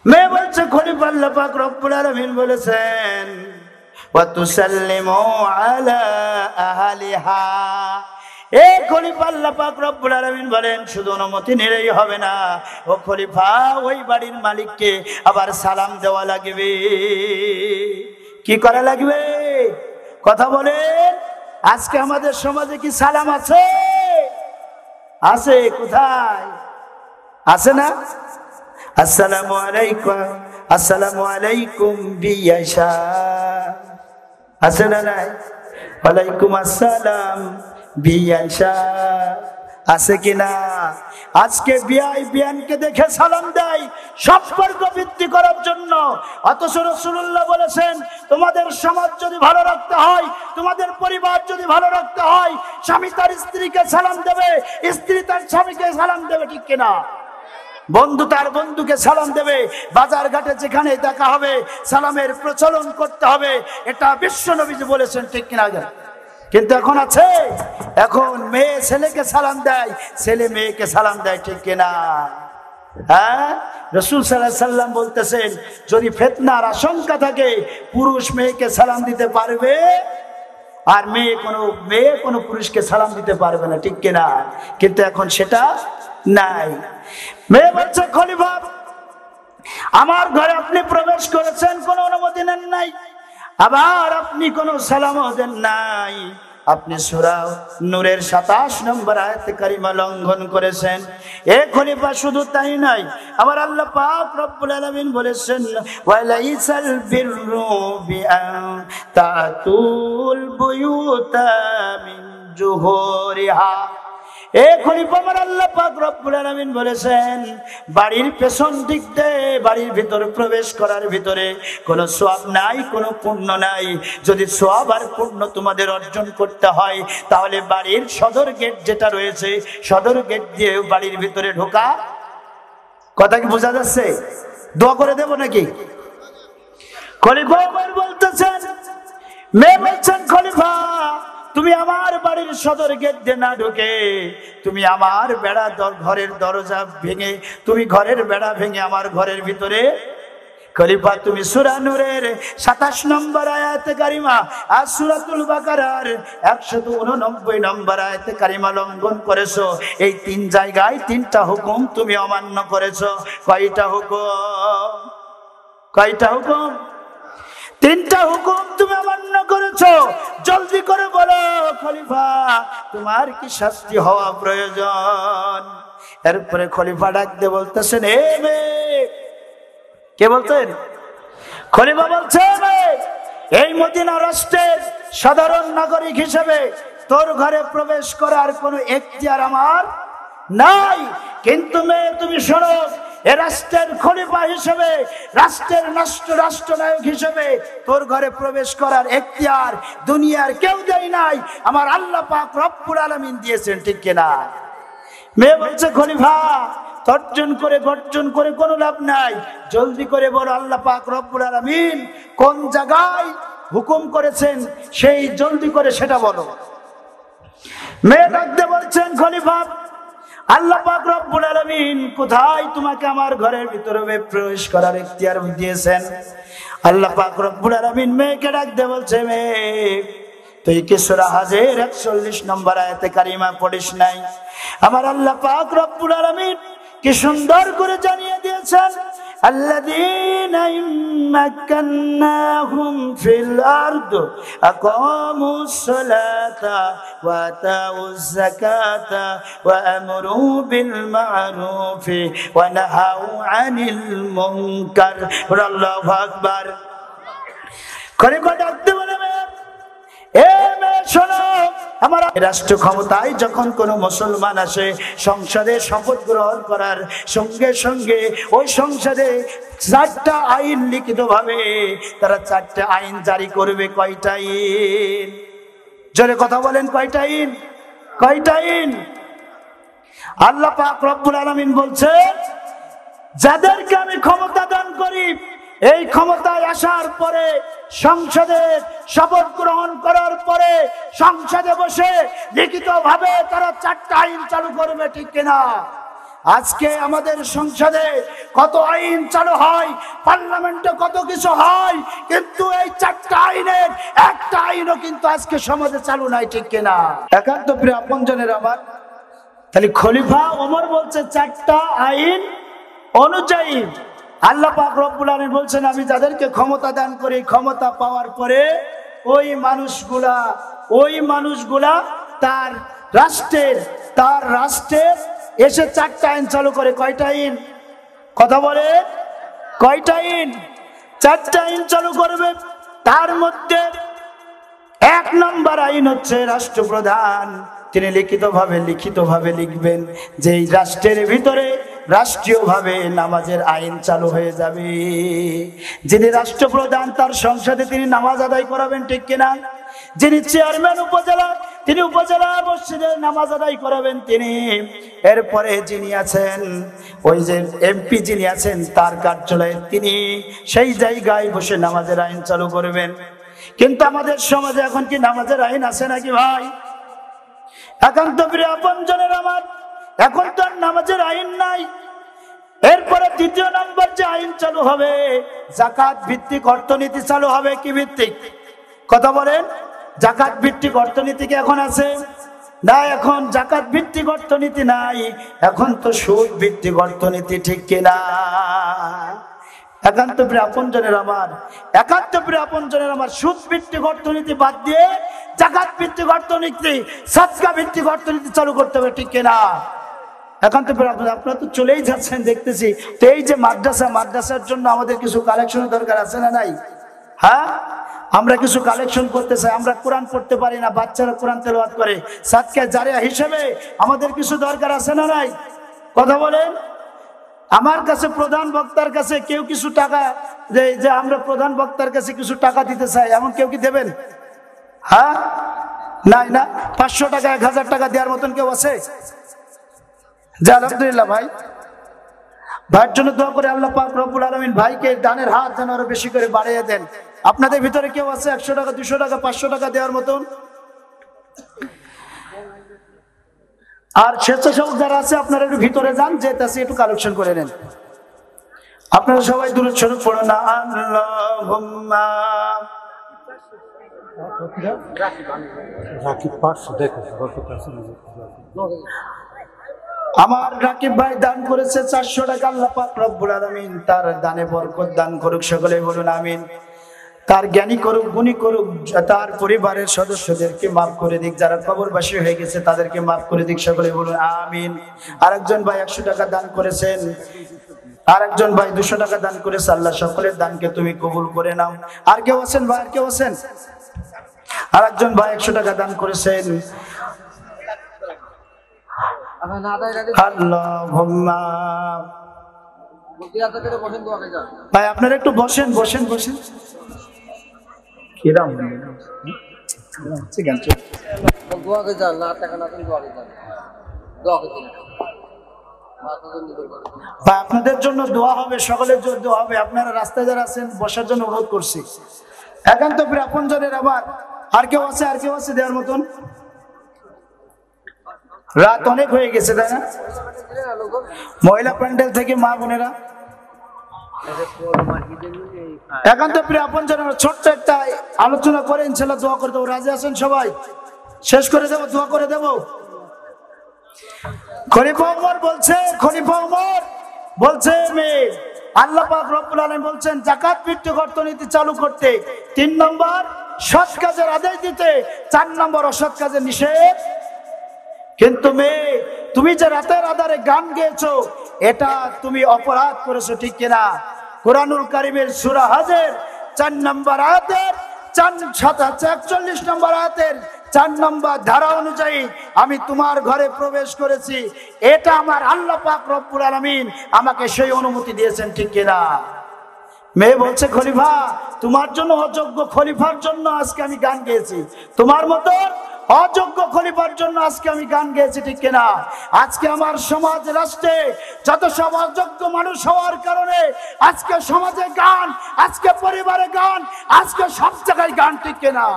Speaker 1: মেয়ে বলছে খলিফা আল্লাহ পাক রব্বুল আলামিন বলেছেন ওয়া তুসাল্লিমু আলা আহলিহা, এ খলিফা আল্লাহ পাক রব্বুল আলামিন বলেন শুধু অনুমতি নিলেই হবে না, ও খলিফা ওই বাড়ির মালিককে আবার সালাম দেওয়া লাগবে। কি করা লাগবে? কথা বলেন। আজকে আমাদের সমাজে কি সালাম আছে? আছে? কোথায় আছে না? আসসালামু আলাইকুম, আসসালামু আলাইকুম বিয়াশা, আছে না নাই? ওয়ালাইকুম আসসালাম বিয়াশা, আছে কিনা? আজকে বিয়াই বিয়ানকে দেখে সালাম দেয় সম্পর্ক বৃদ্ধি করার জন্য, অথচ রাসূলুল্লাহ বলেছেন তোমাদের সমাজ যদি ভালো রাখতে হয়, তোমাদের পরিবার যদি ভালো রাখতে হয়, স্বামী তার স্ত্রীকে সালাম দেবে, স্ত্রী তার স্বামীকে সালাম দেবে। ঠিক কিনা? বন্ধু তার বন্ধুকে সালাম দেবে, বাজার ঘাটে যেখানে দেখা হবে সালামের প্রচলন করতে হবে, এটা বিশ্ব নবীজি বলেছেন। ঠিক কিনা? কিন্তু এখন আছে, এখন মেয়ে ছেলেকে সালাম দেয়, ছেলে মেয়েকে সালাম দেয়। ঠিক কিনা? হ্যাঁ, রাসূল সাল্লাল্লাহু আলাইহি সাল্লাম বলতেছেন যদি ফিতনার আশঙ্কা থাকে পুরুষ মেয়েকে সালাম দিতে পারবে, আর মেয়ে কোনো পুরুষকে সালাম দিতে পারবে না। ঠিক কিনা? কিন্তু এখন সেটা নাই। মেয়ে বলছে খলিফা আমার ঘরে আপনি প্রবেশ করেছেন, কোনো অনুমতি নেন নাই, আবার আপনি কোনো সালামও দেন নাই, আপনি সূরা নূরের 27 নম্বর আয়াতে কারিমা লঙ্ঘন করেছেন। এ খলিফা শুধু তাই নয়, আমার আল্লাহ পাক রব্বুল আলামিন বলেছেন ওয়ালাইসাল বিররু বিআন তাতুল বুয়ুতা মিন জুহুরিহা, এ খলিফা আমার আল্লাহ পাক রব্বুল আলামিন বলেছেন বাড়ির পেছন দিক দিয়ে বাড়ির ভিতর প্রবেশ করার ভিতরে কোনো সওয়াব নাই, কোনো পুণ্য নাই। যদি সওয়াব আর পুণ্য তোমাদের অর্জন করতে হয় তাহলে বাড়ির সদর গেট যেটা রয়েছে সদর গেট দিয়ে বাড়ির ভিতরে ঢোকা। কথা কি বোঝা যাচ্ছে? দোয়া করে দেব নাকি? খলিফা ওমর বলতেছেন, মেয়ে বলছেন খলিফা তুমি আমার বাড়ির সদর গেট দিয়ে না ঢুকে তুমি আমার বেড়া ঘরের দরজা ভেঙে তুমি ঘরের বেড়া ভেঙে আমার ঘরের ভিতরে। খলিফা তুমি সূরা নূরের 27 নম্বর আয়াতে কারিমা আর সূরাতুল বাকারার 189 নম্বর আয়াতে কারিমা লঙ্ঘন করেছো। এই তিন জায়গায় তিনটা হুকুম তুমি অমান্য করেছো। কয়টা হুকুম? কয়টা হুকুম? তিনটা হুকুম তুমি অমান্য করেছো। জলদি করে বলো খলিফা তোমার কি শাস্তি হওয়া প্রয়োজন? এরপরে খলিফা ডাক দিয়ে বলতেছেন, এ মেয়ে। কে বলতেন? খলিফা বলছেন এই মদিনা রাষ্ট্রের সাধারণ নাগরিক হিসেবে তোর ঘরে প্রবেশ করার কোনো এখতিয়ার আমার নাই, কিন্তু মেয়ে তুমি শোনো এ রাষ্ট্রের খলিফা হিসেবে রাষ্ট্রের রাষ্ট্রনায়ক হিসেবে তোর ঘরে প্রবেশ করার এখতিয়ার দুনিয়ার কেউ দেয় নাই, আমার আল্লাহ পাক রব্বুল আলামিন দিয়েছেন। ঠিক কিনা? মেয়ে বলছে খলিফা তর্জন করে গর্জন করে কোনো লাভ নাই, জলদি করে বলো আল্লাহ পাক রব্বুল আলামিন কোন জায়গায় হুকুম করেছেন সেই জলদি করে সেটা বলো। মেয়ে ডাকতে বলছেন খলিফা আল্লাহ পাক রব্বুল আলামিন কোথায় তোমাকে আমার ঘরের ভিতরে প্রবেশ করার এখতিয়ার দিয়েছেন? আল্লাহ পাক রব্বুল আলামিন মেয়েকে ডাকতে বলছে, মেয়ে তুই কি সূরা হাজের 41 নম্বর আয়াতে কারিমা পড়িস নাই? আমার আল্লাহ পাক রব্বুল আলামিন কি সুন্দর করে জানিয়ে দিয়েছেন, আল্লাযীনা ইম্মাক্কান্নাহুম ফিল আরদ আকামুস সালাতা ওয়া আতাউজ যাকাতা ওয়া আমরু বিল মা'রুফি ওয়া নাহাউ আনিল মুনকার। আল্লাহু আকবার। খলিফা ডাকতে বলে, এ মেয়ে শোনো, আমার রাষ্ট্র ক্ষমতায় যখন কোনো মুসলমান আসে সংসদে শপথ গ্রহণ করার সঙ্গে সঙ্গে ওই সংসদে 4টা আইন লিখিত ভাবে তারা 4টা আইন জারি করবে। কয়টা আইন? জোরে কথা বলেন, কয়টা আইন? কয়টা আইন? আল্লাহ পাক রব্বুল আলামিন বলছে যাদেরকে আমি ক্ষমতা দান করি এই ক্ষমতায় আসার পরে সংসদে শপথ গ্রহণ করার পরে সংসদে বসে লিখিত ভাবে তারা 4টা আইন চালু করবে। ঠিক কিনা? আজকে আমাদের সংসদে কত আইন চালু হয়, পার্লামেন্টে কত কিছু হয়, কিন্তু এই 4টা আইনের একটা আইনও কিন্তু আজকে সমাজে চালু নাই। ঠিক কিনা? একান্ত প্রিয় আপনজনের আমার, তাহলে খলিফা ওমর বলছে 4টা আইন অনুযায়ী আল্লাহ পাক রব্বুল আলামিন বলছেন আমি যাদেরকে ক্ষমতা দান করি ক্ষমতা পাওয়ার পরে ওই মানুষগুলা তার রাষ্ট্রের এসে 4টা আইন চালু করে। কয়টা আইন? কথা বলে, কয়টা আইন? 4টা আইন চালু করবে। তার মধ্যে 1 নম্বর আইন হচ্ছে রাষ্ট্রপ্রধান তিনি লিখিতভাবে লিখবেন যে এই রাষ্ট্রের ভিতরে রাষ্ট্রীয়ভাবে নামাজের আইন চালু হয়ে যাবে। যিনি রাষ্ট্রপ্রধান তার সংসদে তিনি নামাজ আদায় করাবেন। ঠিক কিনা? যিনি চেয়ারম্যান উপজেলা তিনি উপজেলা মসজিদে নামাজ আদায় করাবেন তিনি। এরপরে যিনি আছেন ওই যে এমপি যিনি আছেন তার কার্যালয়ে তিনি সেই জায়গায় বসে নামাজের আইন চালু করবেন। কিন্তু আমাদের সমাজে এখন কি নামাজের আইন আছে নাকি ভাই? একান্ত প্রিয় আপনজনের আমার, এখন তো আর নামাজের আইন নাই। এরপরে 2য় নম্বর যে আইন চালু হবে যাকাত ভিত্তিক অর্থনীতি চালু হবে। কি ভিত্তিক? কথা বলেন। যাকাত ভিত্তিক অর্থনীতি কি এখন আছে? না, এখন যাকাত ভিত্তিক অর্থনীতি নাই, এখন তো সুদ ভিত্তিক অর্থনীতি। ঠিক কিনা? একান্ত প্রিয় আপনজনের আমার, সুদ ভিত্তিক অর্থনীতি বাদ দিয়ে যাকাত ভিত্তিক অর্থনীতি, সাদকা ভিত্তিক অর্থনীতি চালু করতে হবে। ঠিক কিনা? একান্ত প্রিয় আপনারা তো চলেই যাচ্ছেন দেখতেছি। তো এই যে মাদ্রাসার জন্য আমাদের কিছু কালেকশনের দরকার আছে না নাই? হ্যাঁ, আমরা কিছু কালেকশন করতে চাই। আমরা কোরআন পড়তে পারি না, বাচ্চারা কোরআন তেলাওয়াত করে। সাদকা জারিয়া হিসেবে আমাদের কিছু দরকার আছে না নাই? কথা বলেন। আমার কাছে প্রধান বক্তার কাছে কেউ কিছু টাকা, যে আমরা প্রধান বক্তার কাছে কিছু টাকা দিতে চাই, এমন কেউ কি দেবেন? হ্যাঁ, নাই না? 500 টাকা 1000 টাকা দেওয়ার মতন কেউ আছে? যে আলহামদুলিল্লাহ ভাই, ভাইয়ের জন্য দোয়া করে আল্লাহ পাক রব্বুল আলামিন ভাইকে দানের হাত যেন আরো বেশি করে বাড়িয়ে দেন। আপনাদের ভিতরে কেউ আছে 100 টাকা 200 টাকা 500 টাকা দেওয়ার মতন? আর স্বেচ্ছাসেবক যারা আছে আপনারা একটু ভিতরে যান, যে তাসি একটু কালেকশন করে নেন। আপনারা সবাই দূরে শরীফ পড়ুন না। আল্লাহুম্মা আমার রাকিব ভাই দান করেছে 400 টাকা। আল্লাহ পাক রব্বুল আলামিন তার দানে বরকত দান করুক, সকলে বলুন আমিন। তার জ্ঞানী করুক, গুণী করুক, তার পরিবারের সদস্যদেরকে মাফ করে দিক, যারা কবরবাসী হয়ে গেছে তাদেরকে মাফ করে দিক, সকলে বলুন আমিন। আরেকজন ভাই 100 টাকা দান করেছেন, আরেকজন ভাই 200 টাকা দান করেছে। আল্লাহ সকলের দানকে তুমি কবুল করে নাও। আর কেউ আছেন ভাই? আর কেউ আছেন? আরেকজন ভাই 100 টাকা দান করেছেন। আল্লাহুম্মা ভাই আপনারা একটু বসেন বসেন বসেন। কিরাম আপনাদের জন্য দোয়া হবে, সকলের জন্য দোয়া হবে। আপনারা রাস্তায় যারা আছেন বসার জন্য অনুরোধ করছি। একান্ত প্রিয় আপনজনের আবার আর কেউ আছে? আর কেউ আছে দেওয়ার মতন? রাত অনেক হয়ে গেছে, তাই না? মহিলা প্যান্ডেল থেকে মা বোনেরা, একান্ত প্রিয় আপনজনেরা ছোট্ট একটা আলোচনা করে ইনশাআল্লাহ দোয়া করে দেবো। রাজি আছেন সবাই? শেষ করে দেবো, দোয়া করে দেবো। খলিফা ওমর বলছে মেয়ে, আল্লাহ পাক রব্বুল আলামিন বলছেন যাকাত ভিত্তিক অর্থনীতি চালু করতে, 3 নম্বর সৎ কাজের আদেশ দিতে, 4 নম্বর অসৎ কাজের নিষেধ। কিন্তু মেয়ে, তুমি যে রাতের আধারে গান গেয়েছো, এটা তুমি অপরাধ করেছো, ঠিক কিনা? কুরআনুল কারীমের সূরা হজের 4 নম্বর আয়াতের 41 নম্বর আয়াতের 4 নম্বর ধারা অনুযায়ী আমি তোমার ঘরে প্রবেশ করেছি, এটা আমার আল্লাহ পাক রব্বুল আলামিন আমাকে সেই অনুমতি দিয়েছেন, ঠিক কিনা? মেয়ে বলছে খলিফা, তোমার জন্য অযোগ্য খলিফার জন্য আজকে আমি গান গেয়েছি, তোমার মতো অযোগ্য খলিফার জন্য আজকে আমি গান গেয়েছি, ঠিক কিনা? আজকে আমার সমাজ রাষ্ট্রে যত সব অযোগ্য মানুষ হওয়ার কারণে আজকে সমাজে গান, আজকে পরিবারে গান, আজকে সব জায়গায় গান, ঠিক কিনা?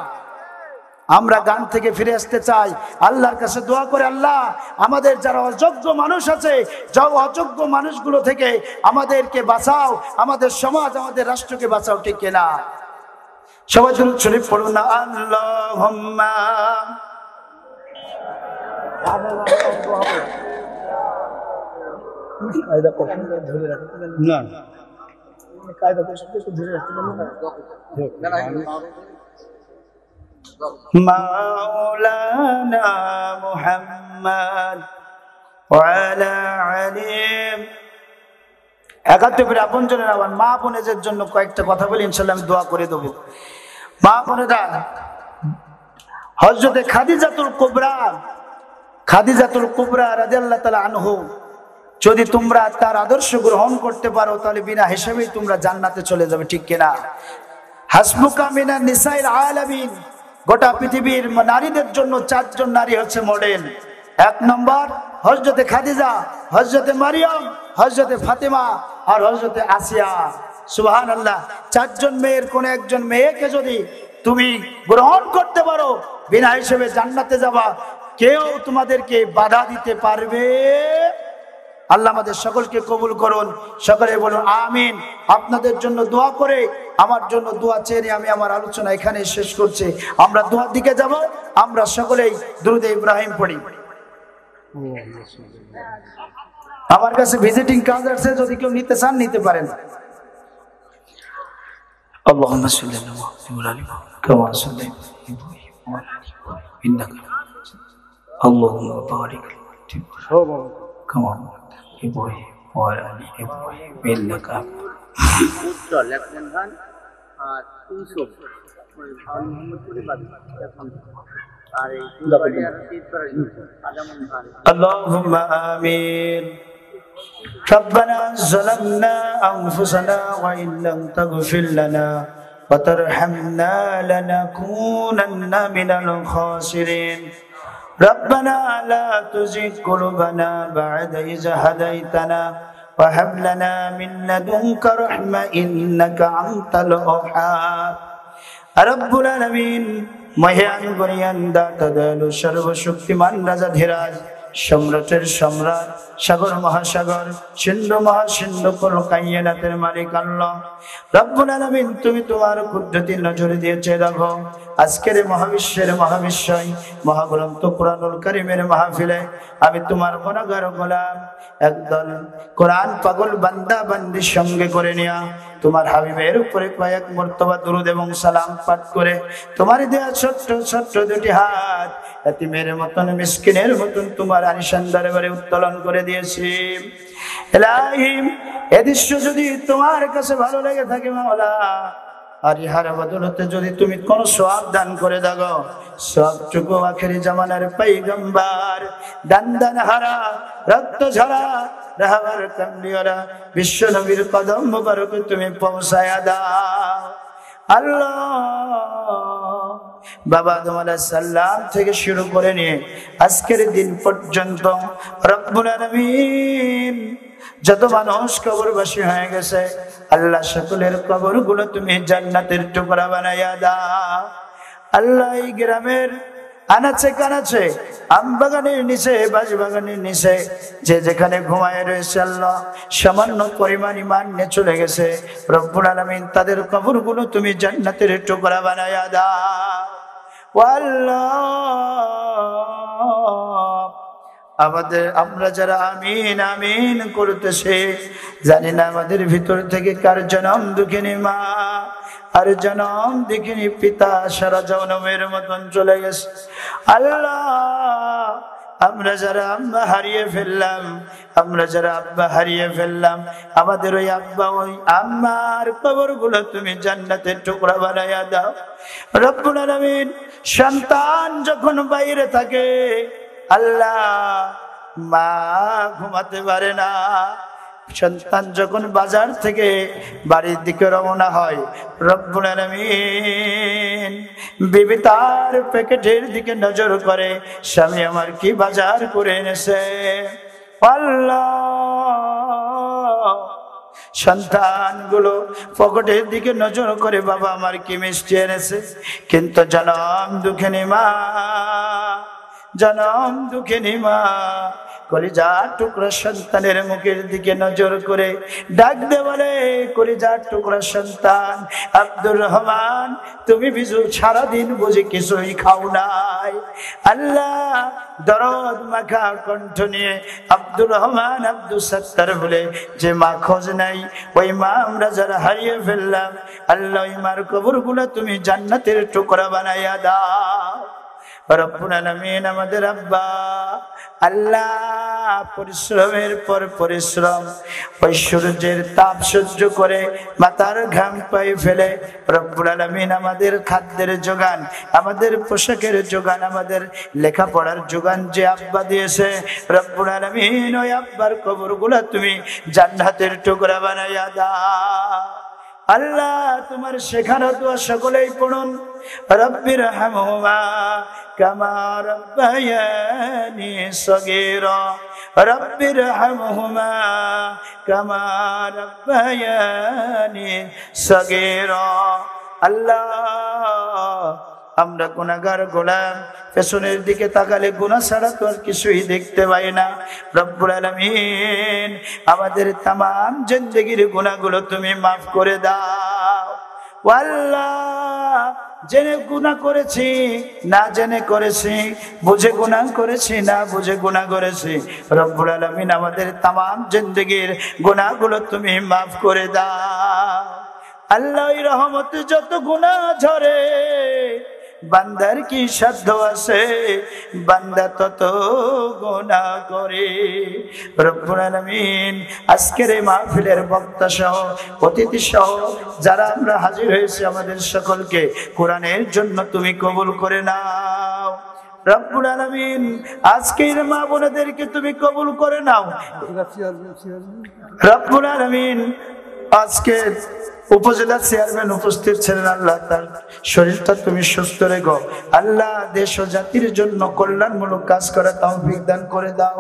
Speaker 1: আমরা গান থেকে ফিরে আসতে চাই। আল্লাহর কাছে দোয়া করে, আল্লাহ আমাদের যারা অযোগ্য মানুষ আছে, যাও অযোগ্য মানুষগুলো থেকে আমাদেরকে বাঁচাও, আমাদের সমাজ আমাদের রাষ্ট্রকে বাঁচাও, ঠিক কিনা? সবাই দুরূদ শরীফ পড়ুন না। আল্লাহুম্মা মাওলানা মুহাম্মদ ওয়া আলা আলি। একাত্তরের আপনজনের আবার মা বোনেদের জন্য কয়েকটা কথা বলি, ইনশাআল্লাহ আমি দোয়া করে দেবো। মা বোনেরা, হযরতে খাদিজাতুল কুবরা রাদিয়াল্লাহু তাআলা আনহু, যদি তোমরা তার আদর্শ গ্রহণ করতে পারো তাহলে বিনা হিসাবেই তোমরা জান্নাতে চলে যাবে, ঠিক কিনা? হাসবুকা মিনান নিসাইল আলামিন, গোটা পৃথিবীর নারীদের জন্য 4 জন নারী হচ্ছে মডেল। 1 নম্বর হযরতে খাদিজা, হযরতে মারিয়াম, হযরতে ফাতেমা আর হযরতে আসিয়া। সুবহানাল্লাহ। 4 জন মেয়ের কোন একজন মেয়েকে যদি তুমি গ্রহণ করতে পারো, বিনা হিসেবে জান্নাতে যাবা, কেউ তোমাদেরকে বাধা দিতে পারবে। আল্লাহ আমাদের সকলকে কবুল করুন, সকলে বলুন আমিন। আপনাদের জন্য দোয়া করে, আমার জন্য দোয়া চেয়ে আমি আমার আলোচনা এখানে শেষ করছি। আমরা দোয়ার দিকে যাব। আমরা সকলেই দুরূদে ইব্রাহিম পড়ি। আমার কাছে ভিজিটিং কার্ড আছে, যদি কেউ নিতে চান নিতে পারেন। اللهم صل على محمد وعلى ال محمد كما صليت على ابراهيم وعلى ال ابراهيم انك حميد مجيد اللهم بارك على كما باركت على ابراهيم وعلى ال ابراهيم انك حميد مجيد। اللهم آمين. ربنا ظلمنا أنفسنا وإن لم تغفر لنا وترحمنا لنكونن من الخاسرين. ربنا لا تزغ قلوبنا بعد إذ هديتنا وهب لنا من لدنك رحمة إنك أنت الوهاب. রব্বুল আলামিন মহান গরিয়ান দাতা দয়ালু সর্বশক্তিমান রাজাধিরাজ সম্রাটের সম্রাট সাগর মহাসাগর সিন্ধু মহাসিন্ধু কুল কায়নাতের মালিক আল্লাহ রব্বুল আলামিন, তুমি তোমার কুদরতি নজর দিয়েছে দেখো আজকের মহাবিশ্বের মহাবিশ্বয় মহাগ্রন্থ কুরআনুল কারীমের মাহফিলে আমি তোমার গুনাহগার গোলাম একদল কোরআন পাগল বান্দা বান্দির সঙ্গে করে নিয়া তোমার হাবিবের উপরে কয়েক মর্তবা দুরূদ এবং সালাম পাঠ করে তোমার দেয়া ছোট্ট ছোট্ট দুটি হাত এতিমের মতন মিসকিনের মতন তোমার আনিশান দরবারে উত্তোলন করে দিয়েছি। ইলাহি, এ দৃশ্য যদি তোমার কাছে ভালো লেগে থাকে মাওলা, আর ইহার বদলতে যদি তুমি কোন সওয়াব দান করে দাও, সবটুকু আখেরি জামানার পয়গম্বর দান হারা রক্ত ঝরা রাহবার কামলিওয়ালা বিশ্ব নবীর কদম মুবারক তুমি পৌঁছায়া দাও আল্লাহ। বাবা আদম আলাইহিস সালাম থেকে শুরু করে নিয়ে আজকের দিন পর্যন্ত রব্বুল আলামিন যত মানুষ কবরবাসী হয়ে গেছে আল্লাহ সকলের কবরগুলো তুমি জান্নাতের টুকরা বানাইয়া দাও আল্লাহ। এই গ্রামের আনাচে কানাচে আম বাগানের নিচে বাজ বাগানের নিচে যে যেখানে ঘুমায় রয়েছে আল্লাহ সামান্য পরিমাণ ঈমান নিয়ে চলে গেছে রব্বুল আলামিন তাদের কবরগুলো তুমি জান্নাতের টুকরা বানাইয়া দাও আল্লাহ। আমরা যারা আমিন আমিন করতেছে জানি না আমাদের ভিতর থেকে কার জনম দুঃখিনী মা আর জনম দেখিনি পিতা সারা জনমের মতন চলে গেছে আল্লাহ। আমরা যারা আম্মা হারিয়ে ফেললাম, আমরা যারা আব্বা হারিয়ে ফেললাম, আমাদের ওই আব্বা ওই আম্মার কবরগুলো তুমি জান্নাতের টুকরা বানাইয়া দাও রব্বুল আলামিন। সন্তান যখন বাইরে থাকে আল্লাহ মা ঘুমাতে পারে না, সন্তান যখন বাজার থেকে বাড়ির দিকে রওনা হয় রব্বুল আলামিন বিবি তার প্যাকেটের দিকে নজর করে স্বামী আমার কি বাজার করে এনেছে আল্লাহ। সন্তানগুলো পকেটের দিকে নজর করে বাবা আমার কি মিষ্টি এনেছে, কিন্তু জনম দুঃখিনী মা জনম দুঃখিনী মা কলিজার টুকরা সন্তানের মুখের দিকে নজর করে ডাক দে বলে কলিজার টুকরা সন্তান আব্দুর রহমান তুমি বিজু সারাদিন বুঝি কিছুই খাও নাই আল্লাহ। দরদ মাখা কণ্ঠ নিয়ে আব্দুর রহমান আব্দুল সত্তার বলে যে মা খোঁজ নাই ওই মা আমরা যারা হারিয়ে ফেললাম আল্লাহ ওই মার কবরগুলো তুমি জান্নাতের টুকরা বানাইয়া দাও রব্বুল আলামিন। আমাদের আব্বা আল্লাহ পরিশ্রমের পর পরিশ্রম ওই সূর্যের তাপ সহ্য করে মাথার ঘাম পায়ে ফেলে রব্বুল আলামিন আমাদের খাদ্যের যোগান, আমাদের পোশাকের যোগান, আমাদের লেখাপড়ার যোগান যে আব্বা দিয়েছে রব্বুল আলামিন ওই আব্বার কবরগুলো তুমি জান্নাতের টুকরা বানাইয়া দাও আল্লাহ। তোমার শেখানো দোয়া সকলেই পড়ুন রব্বির হামহুমা কামা রাব্বায়ানি সগীরা রব্বির হামহুমা কামা রাব্বায়ানি সগীরা আল্লাহ। আমরা গুনাহগার গোলাম, পেছনের দিকে তাকালে গুনাহ ছাড়া তো আর কিছুই দেখতে পাই না রব্বুল আলামিন আমাদের তাম জিন্দেগির গুনাহগুলো তুমি মাফ করে দাও আল্লাহ। জেনে গুনাহ করেছি না জেনে করেছি, বুঝে গুনাহ করেছি না বুঝে গুনাহ করেছি রব্বুল আলামিন আমাদের তাম জিন্দেগির গুনাহগুলো তুমি মাফ করে দাও আল্লাহ। রহমতে যত গুনাহ ঝরে বান্দার কি সাধ্য আছে, বান্দা তত গুনাহ করে। রব্বুল আলামিন আজকের এই মাহফিলের বক্তা সহ অতিথি সহ যারা আমরা হাজির হয়েছি আমাদের সকলকে কোরআনের জন্য তুমি কবুল করে নাও। রব্বুল আলামিন আজকের মা বোনেদেরকে তুমি কবুল করে নাও। রব্বুল আলামিন আজকে উপজেলা চেয়ারম্যান উপস্থিত ছিলেন, আল্লাহ তার শরীরটা তুমি সুস্থ রেখো। আল্লাহ দেশ ও জাতির জন্য কল্যাণমূলক কাজ করা তৌফিক দান করে দাও।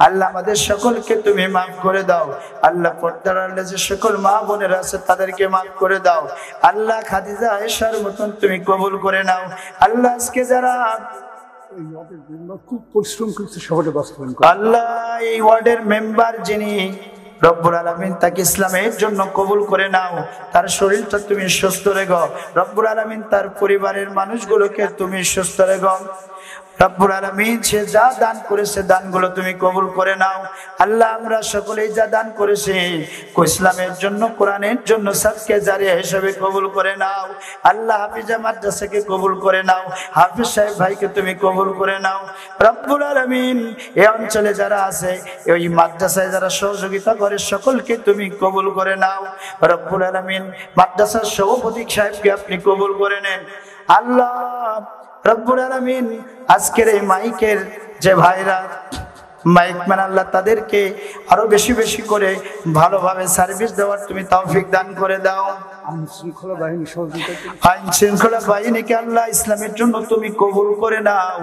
Speaker 1: আল্লাহ আমাদের সকলকে তুমি মাফ করে দাও। আল্লাহ পর্দার আড়ালে যে সকল মা বোনেরা আছে তাদেরকে মাফ করে দাও। আল্লাহ খাদিজা আয়েশার মতন তুমি কবুল করে নাও। আল্লাহ আজকে যারা
Speaker 2: খুব পরিশ্রম করছে শহরে বাস্তবায়ন,
Speaker 1: আল্লাহ এই ওয়ার্ডের মেম্বার যিনি রব্বুল আলামিন তাকে ইসলামের জন্য কবুল করে নাও। তার শরীরটা তুমি সুস্থ রেখো। রব্বুল আলামিন তার পরিবারের মানুষগুলোকে তুমি সুস্থ রেখো। রব্বুল আলামিন সে যা দান করেছে দানগুলো তুমি কবুল করে নাও। আল্লাহ আমরা সকলেই যা দান করেছি ইসলামের জন্য কোরআনের জন্য সাদকা জারিয়া হিসেবে কবুল করে নাও। আল্লাহ হাফিজা মাদ্রাসাকে কবুল করে নাও। হাফিজ সাহেব ভাইকে তুমি কবুল করে নাও। রব্বুল আলামিন এই অঞ্চলে যারা আছে এই মাদ্রাসায় যারা সহযোগিতা করে সকলকে তুমি কবুল করে নাও। রব্বুল আলামিন মাদ্রাসার সভাপতি সাহেবকে আপনি কবুল করে নেন। আল্লাহ রব্বুল আলামিন আজকের এই মাইকের যে ভাইরা মাইক ম্যান, আল্লাহ তাদেরকে আরো বেশি বেশি করে ভালোভাবে সার্ভিস দেওয়ার তুমি তৌফিক দান করে দাও। আইন শৃঙ্খলা বাহিনীকে আল্লাহ ইসলামের জন্য তুমি কবুল করে নাও।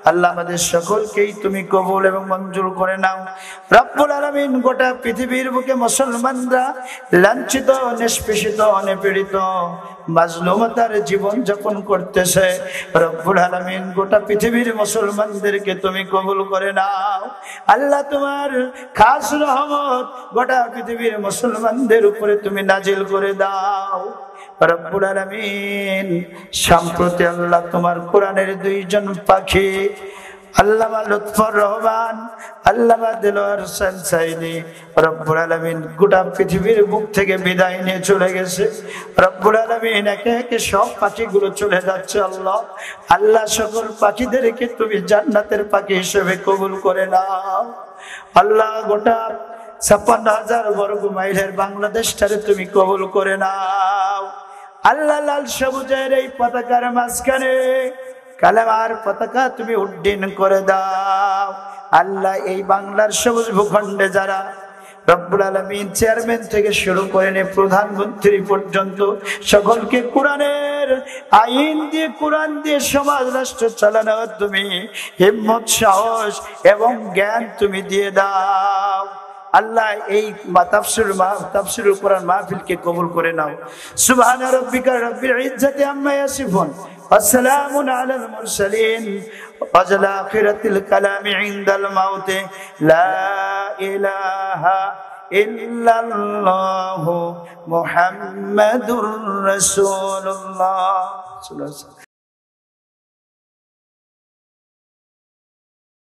Speaker 1: আল্লাহ আমাদের সকলকেই তুমি কবুল এবং মঞ্জুর করে নাও। রব্বুল আলামিন গোটা পৃথিবীর বুকে মুসলমানরা লাঞ্ছিত, নিষ্পেষিত, নিপীড়িত, মাজলুমতার জীবন যাপন করতেছে। রব্বুল আলামিন গোটা পৃথিবীর মুসলমানদেরকে তুমি কবুল করে নাও। আল্লাহ তোমার খাস রহমত গোটা পৃথিবীর মুসলমানদের উপরে তুমি নাজিল করে দাও। রব্বুল আলামিন সম্প্রতি আল্লাহ তোমার কোরআনের দুইজন পাখি আল্লামা লুৎফর রহমান, আল্লামা দিলওয়ার হোসেন সাইদি রব্বুল আলামিন গোটা পৃথিবীর বুক থেকে বিদায় নিয়ে চলে গেছে। রব্বুল আলামিন একে একে সব পাখিগুলো চলে যাচ্ছে। আল্লাহ আল্লাহ সকল পাখিদেরকে তুমি জান্নাতের পাখি হিসেবে কবুল করে নাও। আল্লাহ গোটা 56,000 বর্গ মাইলের বাংলাদেশটারে তুমি কবুল করে নাও। আল্লাহ লাল সবুজের এই পতাকার মাঝখানে কালেমার পতাকা তুমি উড্ডীন করে দাও। আল্লাহ এই বাংলার সবুজ ভূখণ্ডে যারা রব্বুল আলামিন চেয়ারম্যান থেকে শুরু করে প্রধানমন্ত্রী পর্যন্ত সকলকে কোরআনের আইন দিয়ে, কোরআন দিয়ে সমাজ রাষ্ট্র চালানোর তুমি হিম্মত, সাহস এবং জ্ঞান তুমি দিয়ে দাও। আল্লাহ এই তাফসীরুল কোরআন মাহফিলকে কবুল করে নাও। সুবহান রাব্বিকা রাব্বিল ইজ্জাতি আম্মা ইয়াসিফুন ওয়া সালামুন আলাল মুরসালিন ওয়াল আখিরাতিল কালামি ইনদাল মাউত লা ইলাহা ইল্লাল্লাহু মুহাম্মাদুর রাসূলুল্লাহ।